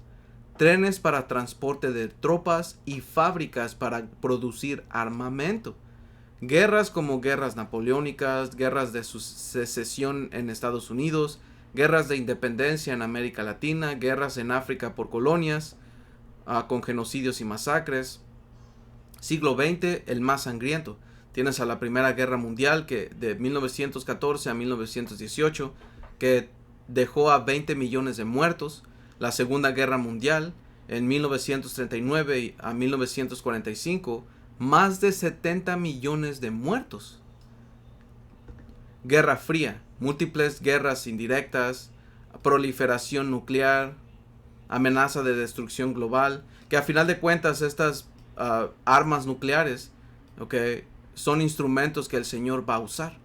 S1: trenes para transporte de tropas y fábricas para producir armamento. Guerras como guerras napoleónicas, guerras de secesión en Estados Unidos, guerras de independencia en América Latina, guerras en África por colonias, con genocidios y masacres. Siglo XX, el más sangriento. Tienes a la Primera Guerra Mundial, que de 1914 a 1918, que dejó a 20 millones de muertos. La Segunda Guerra Mundial, en 1939 a 1945, más de 70 millones de muertos. Guerra Fría, múltiples guerras indirectas, proliferación nuclear, amenaza de destrucción global, que a final de cuentas estas armas nucleares, okay, son instrumentos que el Señor va a usar.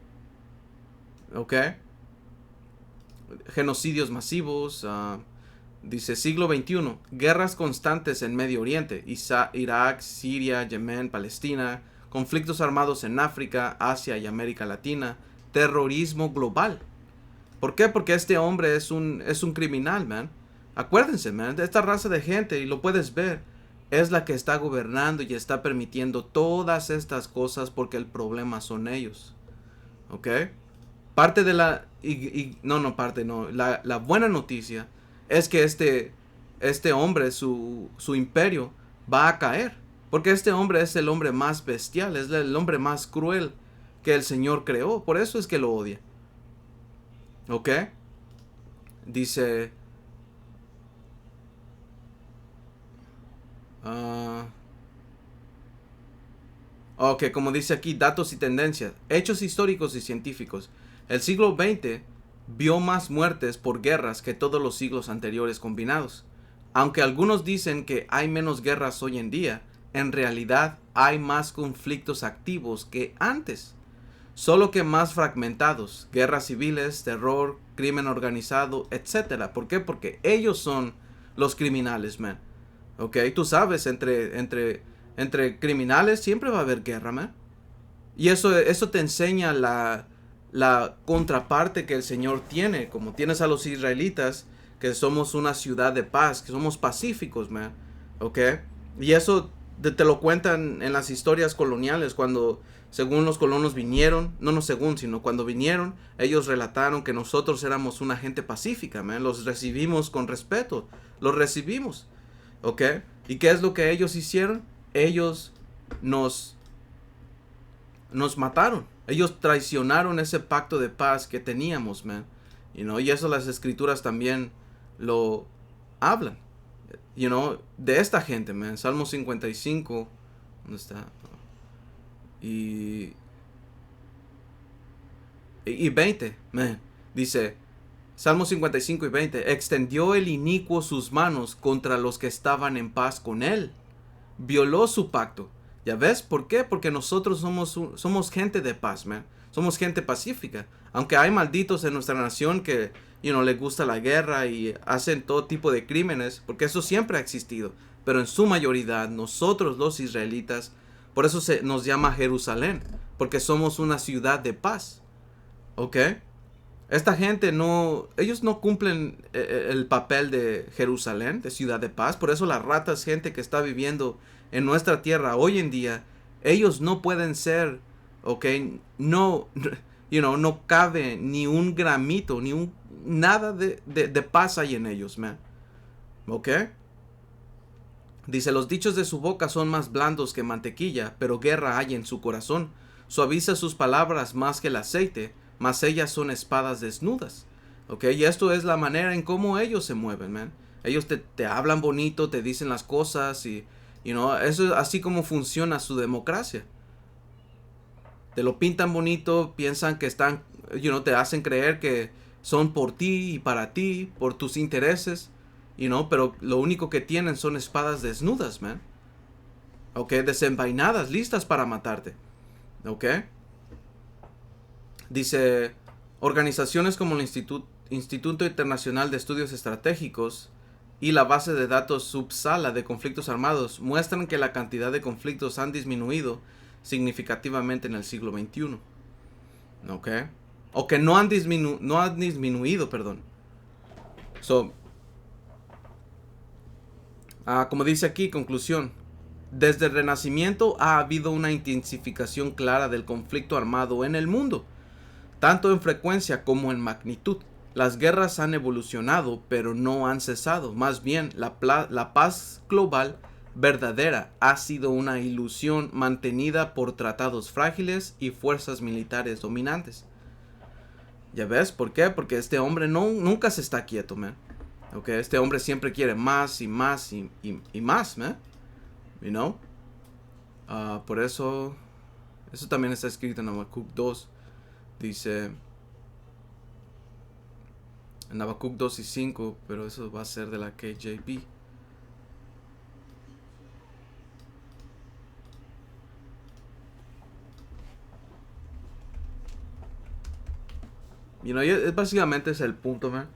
S1: Okay. Genocidios masivos, dice siglo XXI, guerras constantes en Medio Oriente, Irak, Siria, Yemen, Palestina, conflictos armados en África, Asia y América Latina, terrorismo global. ¿Por qué? Porque este hombre es un criminal, man. Acuérdense, man, de esta raza de gente, y lo puedes ver, es la que está gobernando y está permitiendo todas estas cosas porque el problema son ellos. ¿Ok? Parte de la... La buena noticia es que este hombre, su imperio, va a caer. Porque este hombre es el hombre más bestial, es el hombre más cruel que el Señor creó. Por eso es que lo odia. ¿Ok? Dice... ok, como dice aquí, datos y tendencias, hechos históricos y científicos. El siglo XX vio más muertes por guerras que todos los siglos anteriores combinados. Aunque algunos dicen que hay menos guerras hoy en día, en realidad hay más conflictos activos que antes. Solo que más fragmentados, guerras civiles, terror, crimen organizado, etc. ¿Por qué? Porque ellos son los criminales, man. Ok, tú sabes, entre criminales siempre va a haber guerra, man. Y eso te enseña la contraparte que el Señor tiene. Como tienes a los israelitas, que somos una ciudad de paz, que somos pacíficos, man. Ok. Y eso te lo cuentan en las historias coloniales, cuando según los colonos vinieron, sino cuando vinieron, ellos relataron que nosotros éramos una gente pacífica, man. Los recibimos con respeto, los recibimos. ¿Ok? ¿Y qué es lo que ellos hicieron? Ellos nos mataron. Ellos traicionaron ese pacto de paz que teníamos, man. Y eso las escrituras también lo hablan. De esta gente, man. Salmo 55. ¿Dónde está? Y 20, man. Dice... Salmo 55 y 20. Extendió el inicuo sus manos contra los que estaban en paz con él. Violó su pacto. ¿Ya ves? ¿Por qué? Porque nosotros somos gente de paz, man. Somos gente pacífica. Aunque hay malditos en nuestra nación que, les gusta la guerra y hacen todo tipo de crímenes, porque eso siempre ha existido. Pero en su mayoría, nosotros los israelitas, por eso se nos llama Jerusalén, porque somos una ciudad de paz. ¿Ok? Esta gente ellos no cumplen el papel de Jerusalén, de ciudad de paz. Por eso las ratas, gente que está viviendo en nuestra tierra hoy en día, ellos no pueden ser, ok, no cabe ni un gramito, nada de paz hay en ellos, man. Ok. Dice, los dichos de su boca son más blandos que mantequilla, pero guerra hay en su corazón. Suaviza sus palabras más que el aceite, mas ellas son espadas desnudas. ¿Ok? Y esto es la manera en cómo ellos se mueven, man. Ellos te hablan bonito, te dicen las cosas y, eso es así como funciona su democracia. Te lo pintan bonito, piensan que están, te hacen creer que son por ti y para ti, por tus intereses, pero lo único que tienen son espadas desnudas, man. ¿Ok? Desenvainadas, listas para matarte. ¿Ok? Dice, organizaciones como el Instituto Internacional de Estudios Estratégicos y la base de datos Subsala de conflictos armados muestran que la cantidad de conflictos han disminuido significativamente en el siglo XXI. ¿Ok? O que no han disminuido, perdón. Como dice aquí, conclusión. Desde el Renacimiento ha habido una intensificación clara del conflicto armado en el mundo, tanto en frecuencia como en magnitud. Las guerras han evolucionado, pero no han cesado. Más bien, la paz global verdadera ha sido una ilusión mantenida por tratados frágiles y fuerzas militares dominantes. ¿Ya ves? ¿Por qué? Porque este hombre nunca se está quieto, man. Okay, este hombre siempre quiere más y más y más, man. You know? Por eso también está escrito en Habacuc 2. Dice en Habacuc 2 y 5, pero eso va a ser de la KJV. Básicamente es el punto, man.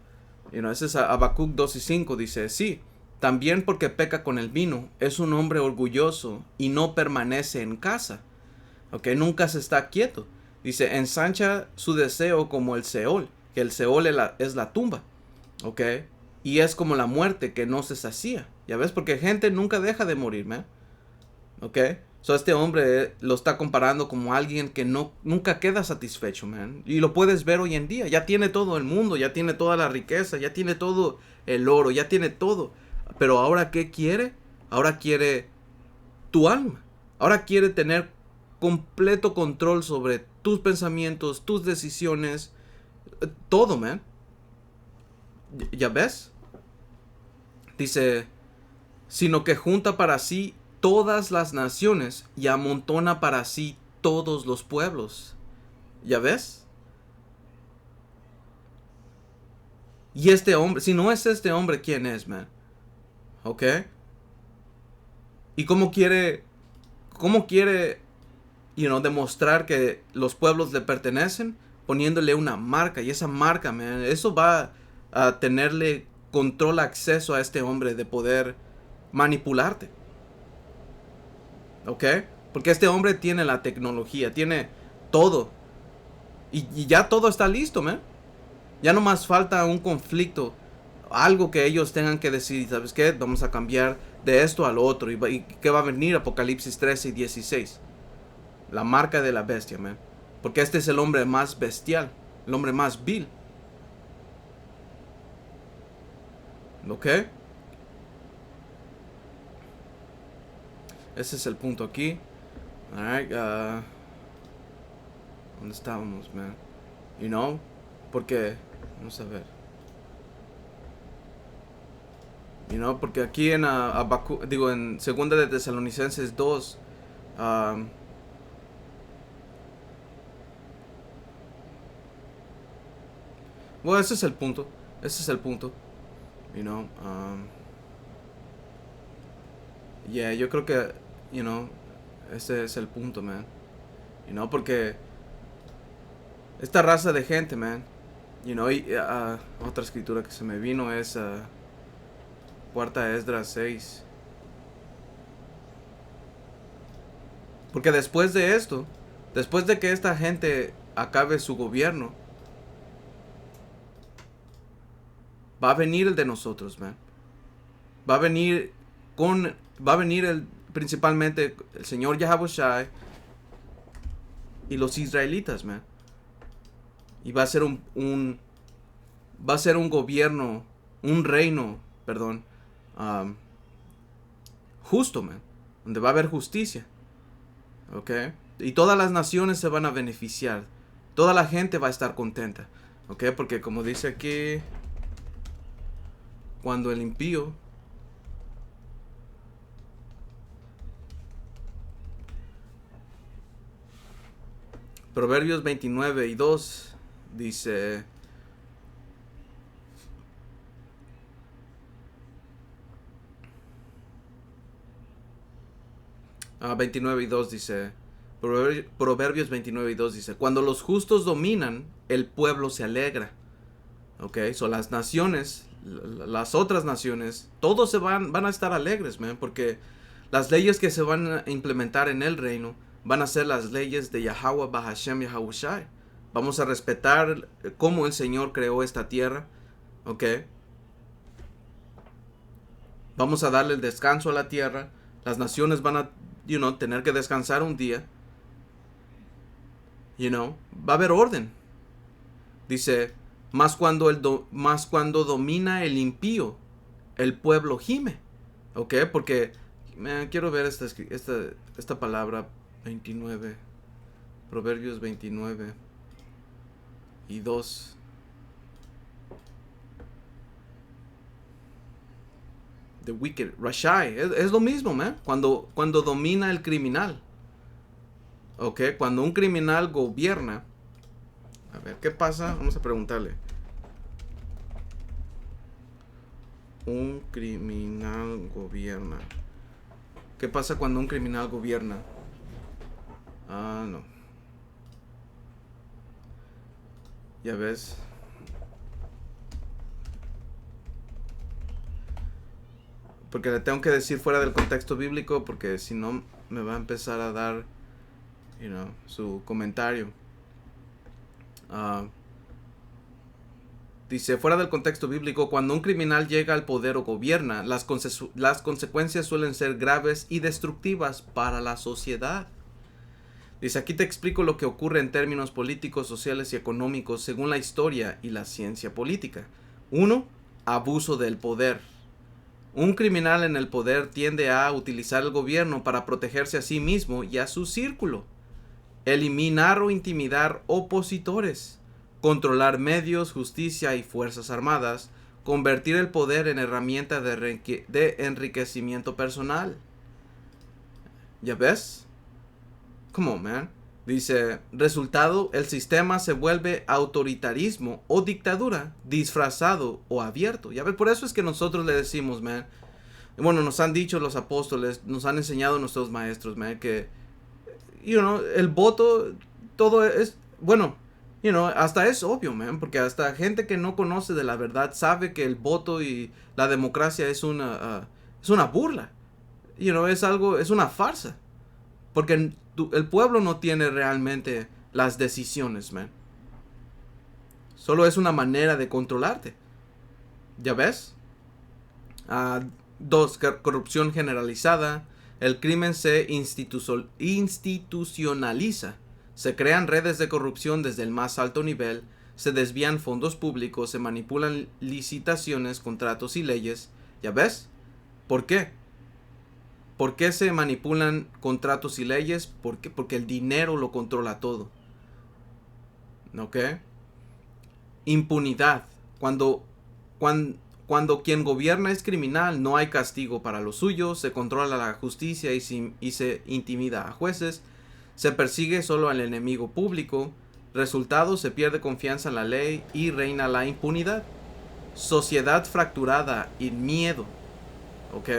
S1: Ese es Habacuc 2 y 5. Dice, sí, también porque peca con el vino, es un hombre orgulloso y no permanece en casa. Ok, nunca se está quieto. Dice, ensancha su deseo como el Seol, que el Seol es la tumba. Ok, y es como la muerte que no se sacía. Ya ves, porque gente nunca deja de morir, man. Ok, este hombre lo está comparando como alguien que nunca queda satisfecho, man. Y lo puedes ver hoy en día. Ya tiene todo el mundo, ya tiene toda la riqueza, ya tiene todo el oro, ya tiene todo. Pero ahora, ¿qué quiere? Ahora quiere tu alma. Ahora quiere tener completo control sobre tus pensamientos, tus decisiones, todo, man. ¿Ya ves? Dice, sino que junta para sí todas las naciones y amontona para sí todos los pueblos. ¿Ya ves? Y este hombre, si no es este hombre, ¿quién es, man? ¿Ok? ¿Y cómo quiere, demostrar que los pueblos le pertenecen? Poniéndole una marca, y esa marca, man, eso va a tenerle control, acceso a este hombre de poder manipularte. ¿Ok? Porque este hombre tiene la tecnología, tiene todo. Y ya todo está listo, man. Ya no más falta un conflicto. Algo que ellos tengan que decidir. ¿Sabes qué? Vamos a cambiar de esto al otro. ¿Y qué va a venir? Apocalipsis 13 y 16. La marca de la bestia, man. Porque este es el hombre más bestial. El hombre más vil. ¿Ok? Ese es el punto aquí. Alright, ¿dónde estábamos, man? Porque, vamos a ver. Porque aquí en en Segunda de Tesalonicenses 2, bueno, ese es el punto. Ese es el punto. Yo creo que, ese es el punto, man. Porque esta raza de gente, man. Otra escritura que se me vino es Cuarta Esdras 6. Porque después de esto, después de que esta gente acabe su gobierno, va a venir el de nosotros, man. Va a venir principalmente el Señor Yahawashi y los israelitas, man. Y va a ser un gobierno, un reino, perdón, justo, man, donde va a haber justicia. ¿Ok? Y todas las naciones se van a beneficiar. Toda la gente va a estar contenta. ¿Ok? Porque como dice aquí, cuando el impío Proverbios 29 y 2 dice, 29 y 2 dice, Proverbios 29 y 2 dice, cuando los justos dominan, el pueblo se alegra. Ok, las naciones, las otras naciones, todos van a estar alegres, man, porque las leyes que se van a implementar en el reino van a ser las leyes de Yahweh Bahashem Yahawashi. Vamos a respetar cómo el Señor creó esta tierra. Ok. Vamos a darle el descanso a la tierra. Las naciones van a, tener que descansar un día. Va a haber orden. Dice, más cuando domina el impío, el pueblo gime. Ok, porque quiero ver esta palabra 29. Proverbios 29 y 2. The wicked, Rashai, es lo mismo, man. Cuando domina el criminal. Ok, cuando un criminal gobierna. A ver, ¿qué pasa? Vamos a preguntarle. Un criminal gobierna. ¿Qué pasa cuando un criminal gobierna? No. Ya ves. Porque le tengo que decir fuera del contexto bíblico, porque si no me va a empezar a dar, su comentario. Dice, fuera del contexto bíblico, cuando un criminal llega al poder o gobierna, las consecuencias suelen ser graves y destructivas para la sociedad. Dice, aquí te explico lo que ocurre en términos políticos, sociales y económicos según la historia y la ciencia política. 1. Abuso del poder. Un criminal en el poder tiende a utilizar el gobierno para protegerse a sí mismo y a su círculo. Eliminar o intimidar opositores. Controlar medios, justicia y fuerzas armadas. Convertir el poder en herramienta de enriquecimiento personal. ¿Ya ves? Come on, man. Dice, resultado, el sistema se vuelve autoritarismo o dictadura, disfrazado o abierto. Ya ves, por eso es que nosotros le decimos, man. Bueno, nos han dicho los apóstoles, nos han enseñado nuestros maestros, man, que, el voto, todo es, hasta es obvio, man, porque hasta gente que no conoce de la verdad sabe que el voto y la democracia es una burla. Es una farsa. Porque el pueblo no tiene realmente las decisiones, man. Solo es una manera de controlarte. ¿Ya ves? 2. Corrupción generalizada. El crimen se institucionaliza. Se crean redes de corrupción desde el más alto nivel. Se desvían fondos públicos. Se manipulan licitaciones, contratos y leyes. ¿Ya ves? ¿Por qué? ¿Por qué se manipulan contratos y leyes? Porque el dinero lo controla todo. ¿Ok? Impunidad. Cuando quien gobierna es criminal, no hay castigo para los suyos, se controla la justicia y se intimida a jueces, se persigue solo al enemigo público, resultado, se pierde confianza en la ley y reina la impunidad. Sociedad fracturada y miedo. ¿Ok?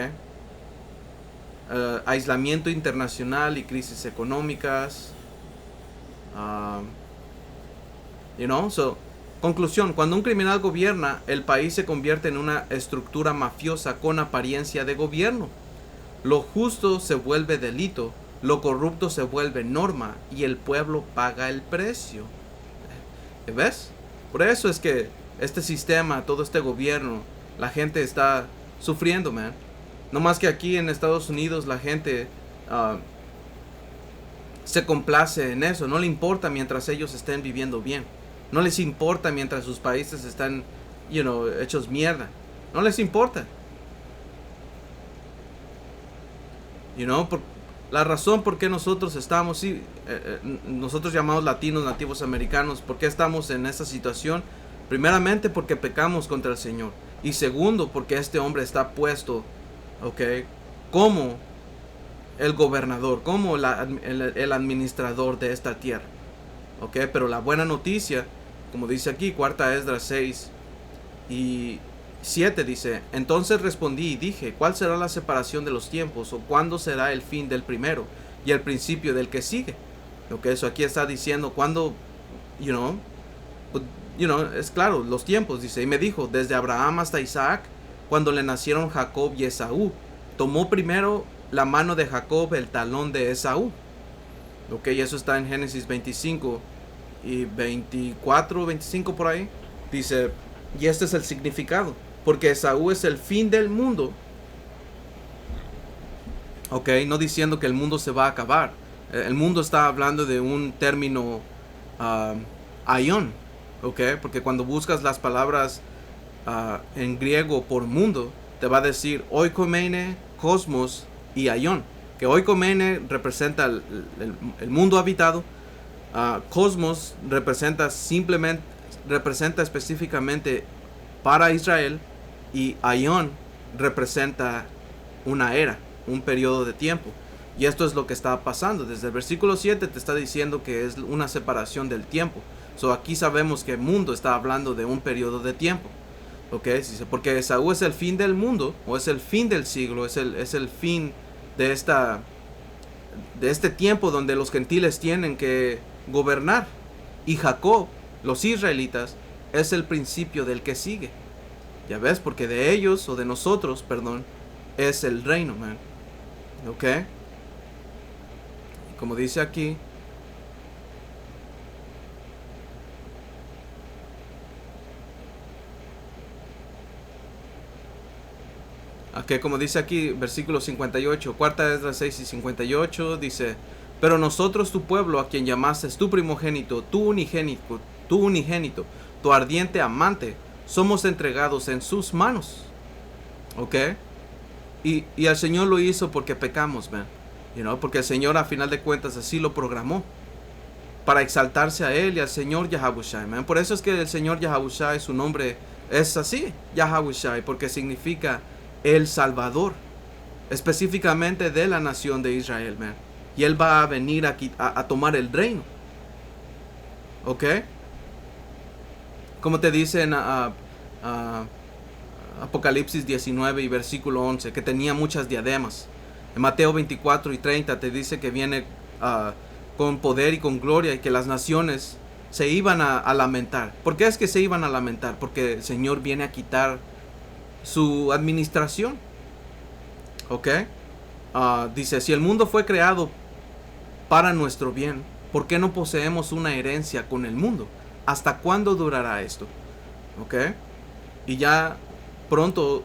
S1: Aislamiento internacional y crisis económicas. Conclusión, cuando un criminal gobierna, el país se convierte en una estructura mafiosa con apariencia de gobierno. Lo justo se vuelve delito, lo corrupto se vuelve norma y el pueblo paga el precio. ¿Ves? Por eso es que este sistema, todo este gobierno, la gente está sufriendo, man. No más que aquí en Estados Unidos la gente se complace en eso. No le importa mientras ellos estén viviendo bien. No les importa mientras sus países están, hechos mierda. No les importa. La razón por qué nosotros estamos, nosotros llamados latinos, nativos americanos, por qué estamos en esa situación. Primeramente porque pecamos contra el Señor. Y segundo porque este hombre está puesto, como el gobernador, como el administrador de esta tierra. Pero la buena noticia, como dice aquí, 4 Esdras 6 y 7 dice, entonces respondí y dije, ¿cuál será la separación de los tiempos? ¿O cuándo será el fin del primero y el principio del que sigue? Eso aquí está diciendo cuándo, es claro, los tiempos, dice. Y me dijo, desde Abraham hasta Isaac, cuando le nacieron Jacob y Esaú. Tomó primero la mano de Jacob el talón de Esaú. Y eso está en Génesis 25 y 24, 25 por ahí. Dice, y este es el significado. Porque Esaú es el fin del mundo. No diciendo que el mundo se va a acabar. El mundo está hablando de un término aion. Porque cuando buscas las palabras en griego por mundo, te va a decir oikoumene, cosmos y Aion. Que Oikomene representa el mundo habitado. Cosmos representa específicamente para Israel, y Aion representa una era, un periodo de tiempo. Y esto es lo que está pasando. Desde el versículo 7 te está diciendo que es una separación del tiempo. Aquí sabemos que el mundo está hablando de un periodo de tiempo. Okay, porque Esaú es el fin del mundo, o es el fin del siglo, es el fin de este tiempo donde los gentiles tienen que gobernar. Y Jacob, los israelitas, es el principio del que sigue. Ya ves, porque de ellos, o de nosotros, perdón, es el reino, man. Ok. Y como dice aquí, como dice aquí, versículo 58, cuarta Esdras 6 y 58, dice: pero nosotros, tu pueblo, a quien llamaste tu primogénito, tu unigénito, tu ardiente amante, somos entregados en sus manos. ¿Ok? Y el Señor lo hizo porque pecamos, man. Porque el Señor, a final de cuentas, así lo programó, para exaltarse a Él y al Señor Yahabushai, man. Por eso es que el Señor Yahabushai, su nombre es así, Yahabushai, porque significa el Salvador, específicamente de la nación de Israel, man. Y Él va a venir aquí a tomar el reino. ¿Ok? Como te dice en Apocalipsis 19 y versículo 11, que tenía muchas diademas. En Mateo 24 y 30 te dice que viene con poder y con gloria, y que las naciones se iban a lamentar. ¿Por qué es que se iban a lamentar? Porque el Señor viene a quitar su administración. ¿Ok? Dice: si el mundo fue creado para nuestro bien, ¿por qué no poseemos una herencia con el mundo? ¿Hasta cuándo durará esto? ¿Ok? Y ya pronto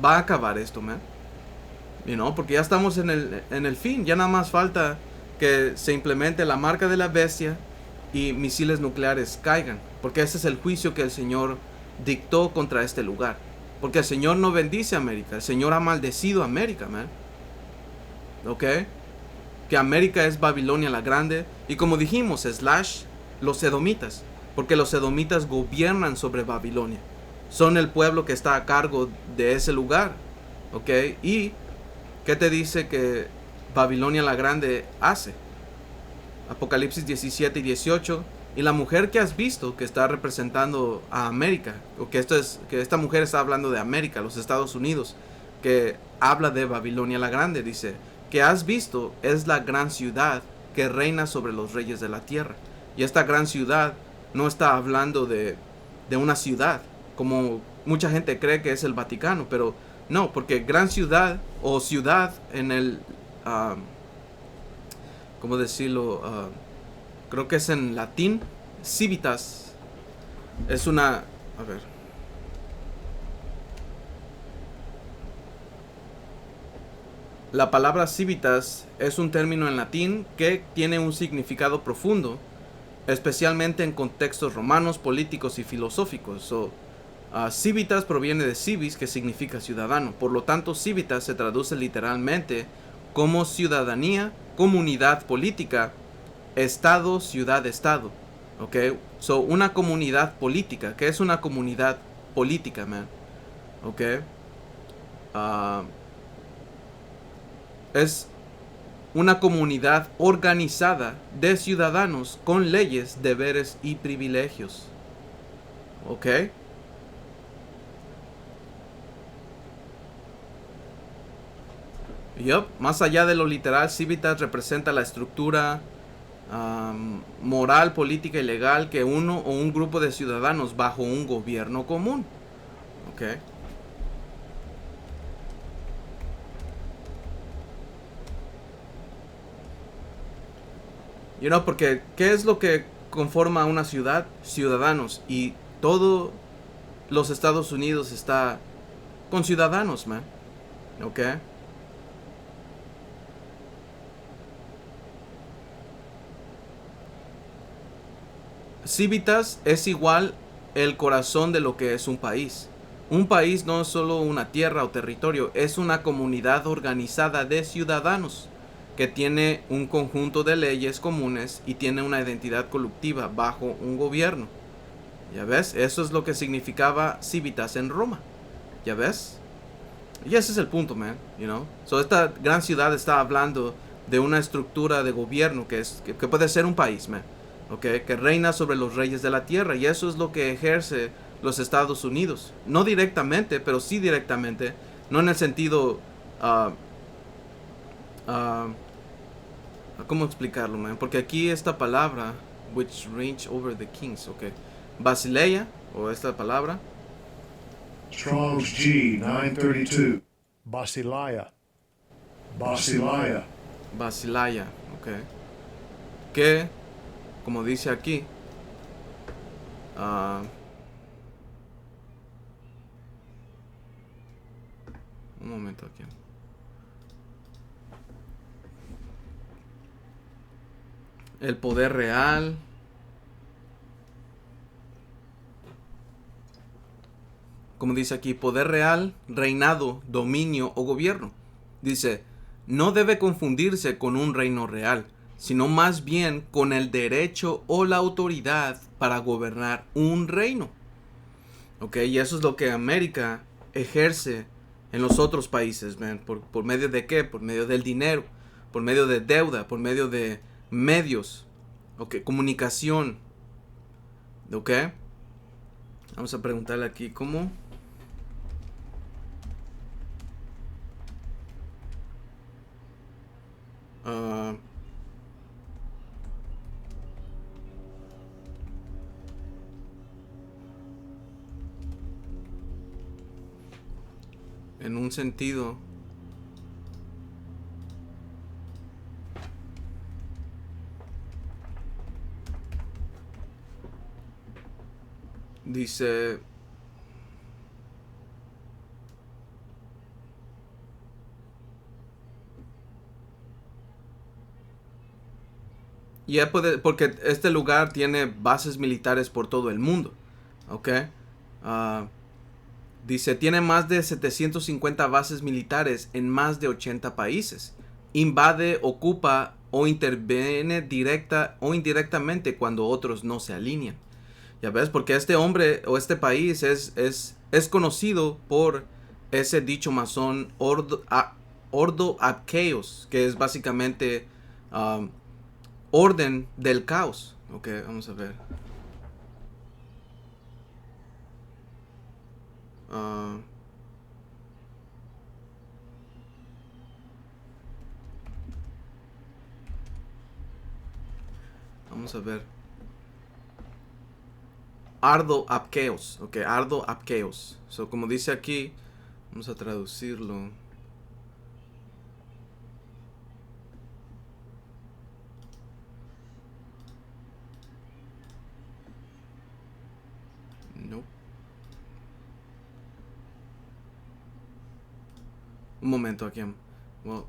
S1: va a acabar esto, man. Porque ya estamos en el fin. Ya nada más falta que se implemente la marca de la bestia y misiles nucleares caigan. Porque ese es el juicio que el Señor dictó contra este lugar. Porque el Señor no bendice a América. El Señor ha maldecido a América, man. ¿Ok? Que América es Babilonia la Grande. Y como dijimos, / los edomitas. Porque los edomitas gobiernan sobre Babilonia. Son el pueblo que está a cargo de ese lugar. ¿Ok? Y ¿qué te dice que Babilonia la Grande hace? Apocalipsis 17 y 18. Y la mujer que has visto, que está representando a América, o que esta mujer está hablando de América, los Estados Unidos, que habla de Babilonia la Grande, dice: que has visto es la gran ciudad que reina sobre los reyes de la tierra. Y esta gran ciudad no está hablando de una ciudad, como mucha gente cree que es el Vaticano, pero no, porque gran ciudad o ciudad en el, ¿cómo decirlo? Creo que es en latín, civitas, es una, a ver, la palabra civitas es un término en latín que tiene un significado profundo, especialmente en contextos romanos, políticos y filosóficos. Civitas proviene de civis, que significa ciudadano. Por lo tanto, civitas se traduce literalmente como ciudadanía, comunidad política, estado, ciudad, estado. ¿Ok? Una comunidad política. ¿Qué es una comunidad política, man? ¿Ok? Es una comunidad organizada de ciudadanos con leyes, deberes y privilegios. ¿Ok? Más allá de lo literal, civitas representa la estructura moral, política y legal que uno o un grupo de ciudadanos bajo un gobierno común. ¿Ok? Porque ¿qué es lo que conforma una ciudad? Ciudadanos. Y todo los Estados Unidos está con ciudadanos, man. ¿Ok? Civitas es igual el corazón de lo que es un país. Un país no es solo una tierra o territorio, es una comunidad organizada de ciudadanos que tiene un conjunto de leyes comunes y tiene una identidad colectiva bajo un gobierno. ¿Ya ves? Eso es lo que significaba civitas en Roma. ¿Ya ves? Y ese es el punto, man. So, esta gran ciudad está hablando de una estructura de gobierno que puede ser un país, man. Okay, que reina sobre los reyes de la tierra. Y eso es lo que ejerce los Estados Unidos. No directamente, pero sí directamente. No en el sentido... Uh, uh, ¿Cómo explicarlo, man? Porque aquí esta palabra, which range over the kings, ok. Basileia, o esta palabra.
S2: Strong's G 932. Basileia. Basileia.
S1: Basileia, ok. Que, como dice aquí, un momento aquí. El poder real. Como dice aquí, poder real, reinado, dominio o gobierno. Dice, no debe confundirse con un reino real, sino más bien con el derecho o la autoridad para gobernar un reino. Ok, y eso es lo que América ejerce en los otros países, man. ¿Por medio de qué? Por medio del dinero, por medio de deuda, por medio de medios, ok, comunicación, ok. Vamos a preguntarle aquí, ¿cómo? En un sentido, dice, ya puede, porque este lugar tiene bases militares por todo el mundo, ¿ok? Dice, tiene más de 750 bases militares en más de 80 países. Invade, ocupa o interviene directa o indirectamente cuando otros no se alinean. Ya ves, porque este hombre o este país es conocido por ese dicho masón ordo ad chaos, que es básicamente orden del caos. Ok, vamos a ver. Vamos a ver. Ardo apkeos. Ok, ardo apkeos. So, como dice aquí, vamos a traducirlo. No. Un momento aquí. Well,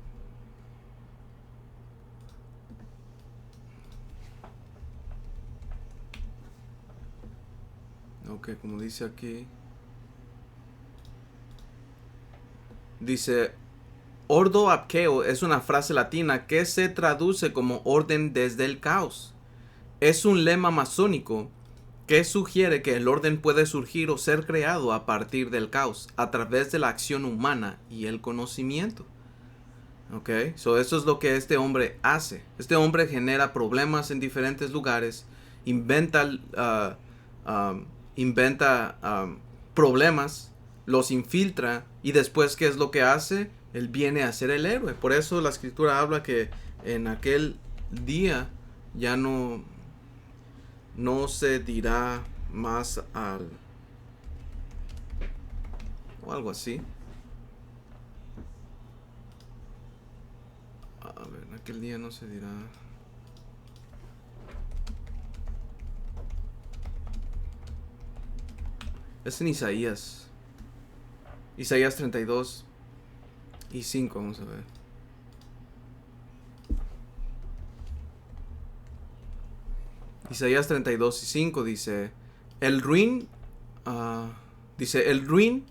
S1: ok, como dice aquí. Dice, ordo apkeo es una frase latina que se traduce como orden desde el caos. Es un lema masónico que sugiere que el orden puede surgir o ser creado a partir del caos, a través de la acción humana y el conocimiento. Ok, so eso es lo que este hombre hace. Este hombre genera problemas en diferentes lugares, inventa, problemas, los infiltra y después, ¿qué es lo que hace? Él viene a ser el héroe. Por eso la escritura habla que en aquel día ya no se dirá más al... o algo así. A ver, en aquel día no se dirá... Es en Isaías. Isaías 32 y 5, vamos a ver. Isaías 32 y 5 dice, el ruin... Dice, el ruin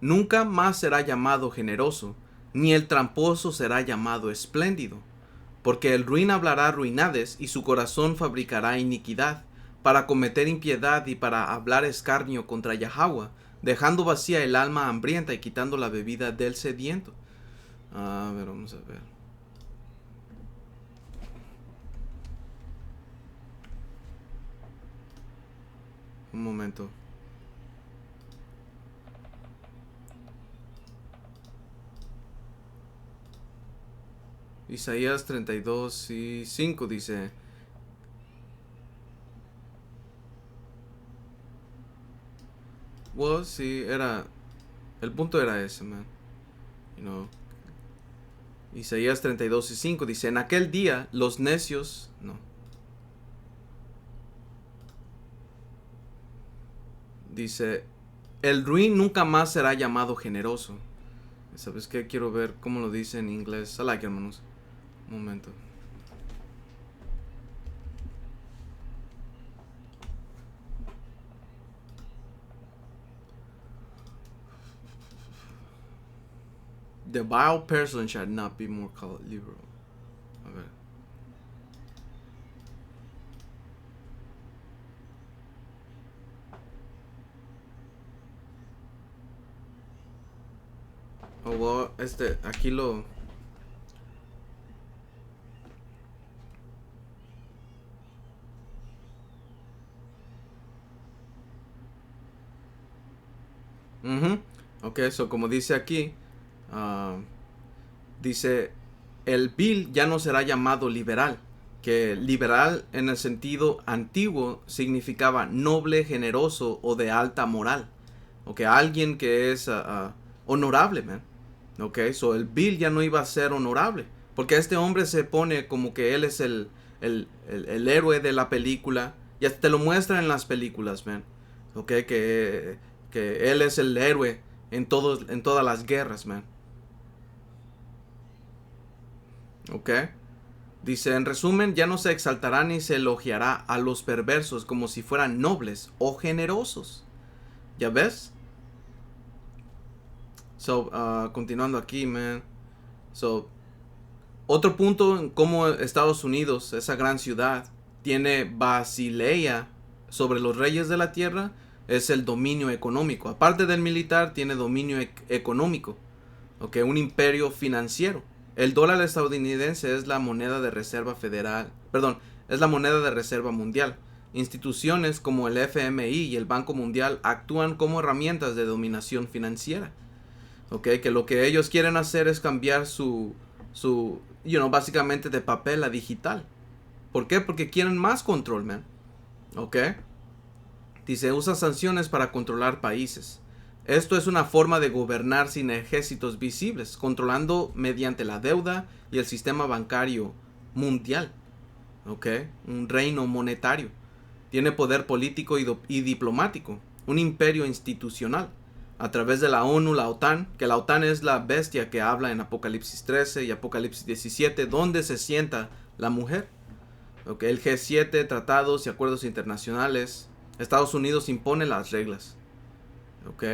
S1: nunca más será llamado generoso, ni el tramposo será llamado espléndido. Porque el ruin hablará ruinades, y su corazón fabricará iniquidad, para cometer impiedad y para hablar escarnio contra Yahweh, dejando vacía el alma hambrienta y quitando la bebida del sediento. A ver, vamos a ver. Un momento. Isaías 32:5 dice: well, sí, el punto era ese, man. You know. Isaías 32:5 dice: en aquel día los necios, no. Dice, el ruin nunca más será llamado generoso. ¿Sabes qué? Quiero ver cómo lo dice en inglés. I like it, hermanos. Un momento. The vile person shall not be more called liberal. A ver. Oh, well, aquí lo... Ok, so como dice aquí, dice, el vil ya no será llamado liberal, que liberal en el sentido antiguo significaba noble, generoso o de alta moral. Ok, alguien que es honorable, man. Ok, so el vil ya no iba a ser honorable, porque este hombre se pone como que él es el héroe de la película. Ya te lo muestran en las películas, man. Ok, que él es el héroe en todas las guerras, man. Ok. Dice, en resumen, ya no se exaltará ni se elogiará a los perversos como si fueran nobles o generosos. ¿Ya ves? So, continuando aquí, man. So, otro punto en cómo Estados Unidos, esa gran ciudad, tiene basileia sobre los reyes de la tierra, es el dominio económico. Aparte del militar, tiene dominio económico. Ok, un imperio financiero. El dólar estadounidense es la moneda de reserva federal. Perdón, es la moneda de reserva mundial. Instituciones como el FMI y el Banco Mundial actúan como herramientas de dominación financiera. Ok, que lo que ellos quieren hacer es cambiar básicamente de papel a digital. ¿Por qué? Porque quieren más control, man. Ok. Dice, usa sanciones para controlar países. Esto es una forma de gobernar sin ejércitos visibles, controlando mediante la deuda y el sistema bancario mundial. ¿Ok? Un reino monetario. Tiene poder político y diplomático. Un imperio institucional. A través de la ONU, la OTAN, que la OTAN es la bestia que habla en Apocalipsis 13 y Apocalipsis 17, donde se sienta la mujer. ¿Ok? El G7, tratados y acuerdos internacionales. Estados Unidos impone las reglas. ¿Ok?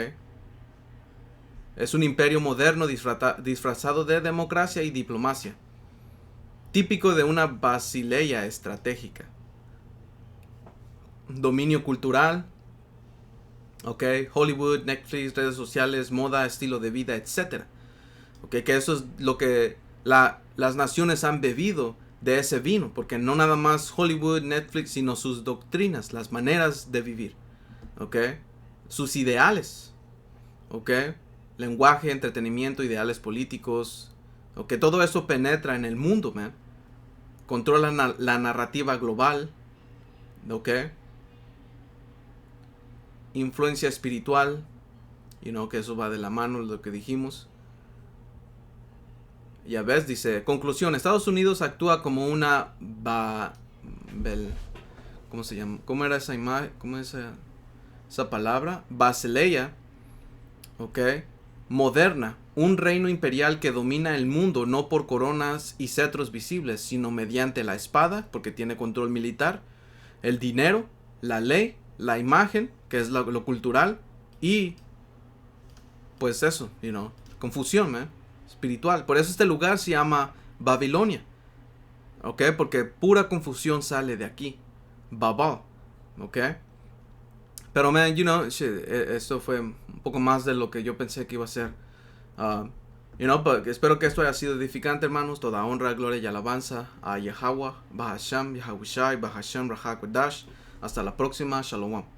S1: Es un imperio moderno disfrazado de democracia y diplomacia. Típico de una basileia estratégica. Dominio cultural. ¿Ok? Hollywood, Netflix, redes sociales, moda, estilo de vida, etc. ¿Ok? Que eso es lo que las naciones han bebido de ese vino. Porque no nada más Hollywood, Netflix, sino sus doctrinas, las maneras de vivir. ¿Ok? Sus ideales. ¿Ok? Lenguaje, entretenimiento, ideales políticos. ¿Ok? Todo eso penetra en el mundo, man. Controla la narrativa global. ¿Ok? Influencia espiritual. Que eso va de la mano de lo que dijimos. Ya ves, dice, conclusión, Estados Unidos actúa como una ¿cómo se llama? ¿Cómo era esa imagen? ¿Cómo es esa palabra? Basileia, ¿ok? Moderna, un reino imperial que domina el mundo no por coronas y cetros visibles, sino mediante la espada, porque tiene control militar, el dinero, la ley, la imagen, que es lo cultural, Y pues eso, confusión, man, espiritual. Por eso este lugar se llama Babilonia. ¿Ok? Porque pura confusión sale de aquí. Babel. ¿Ok? Pero, man, esto fue un poco más de lo que yo pensé que iba a ser. But espero que esto haya sido edificante, hermanos. Toda honra, gloria y alabanza a Yahweh, Bahasham, Yahawashi, Bahasham, Rahakwadash. Hasta la próxima. Shalom.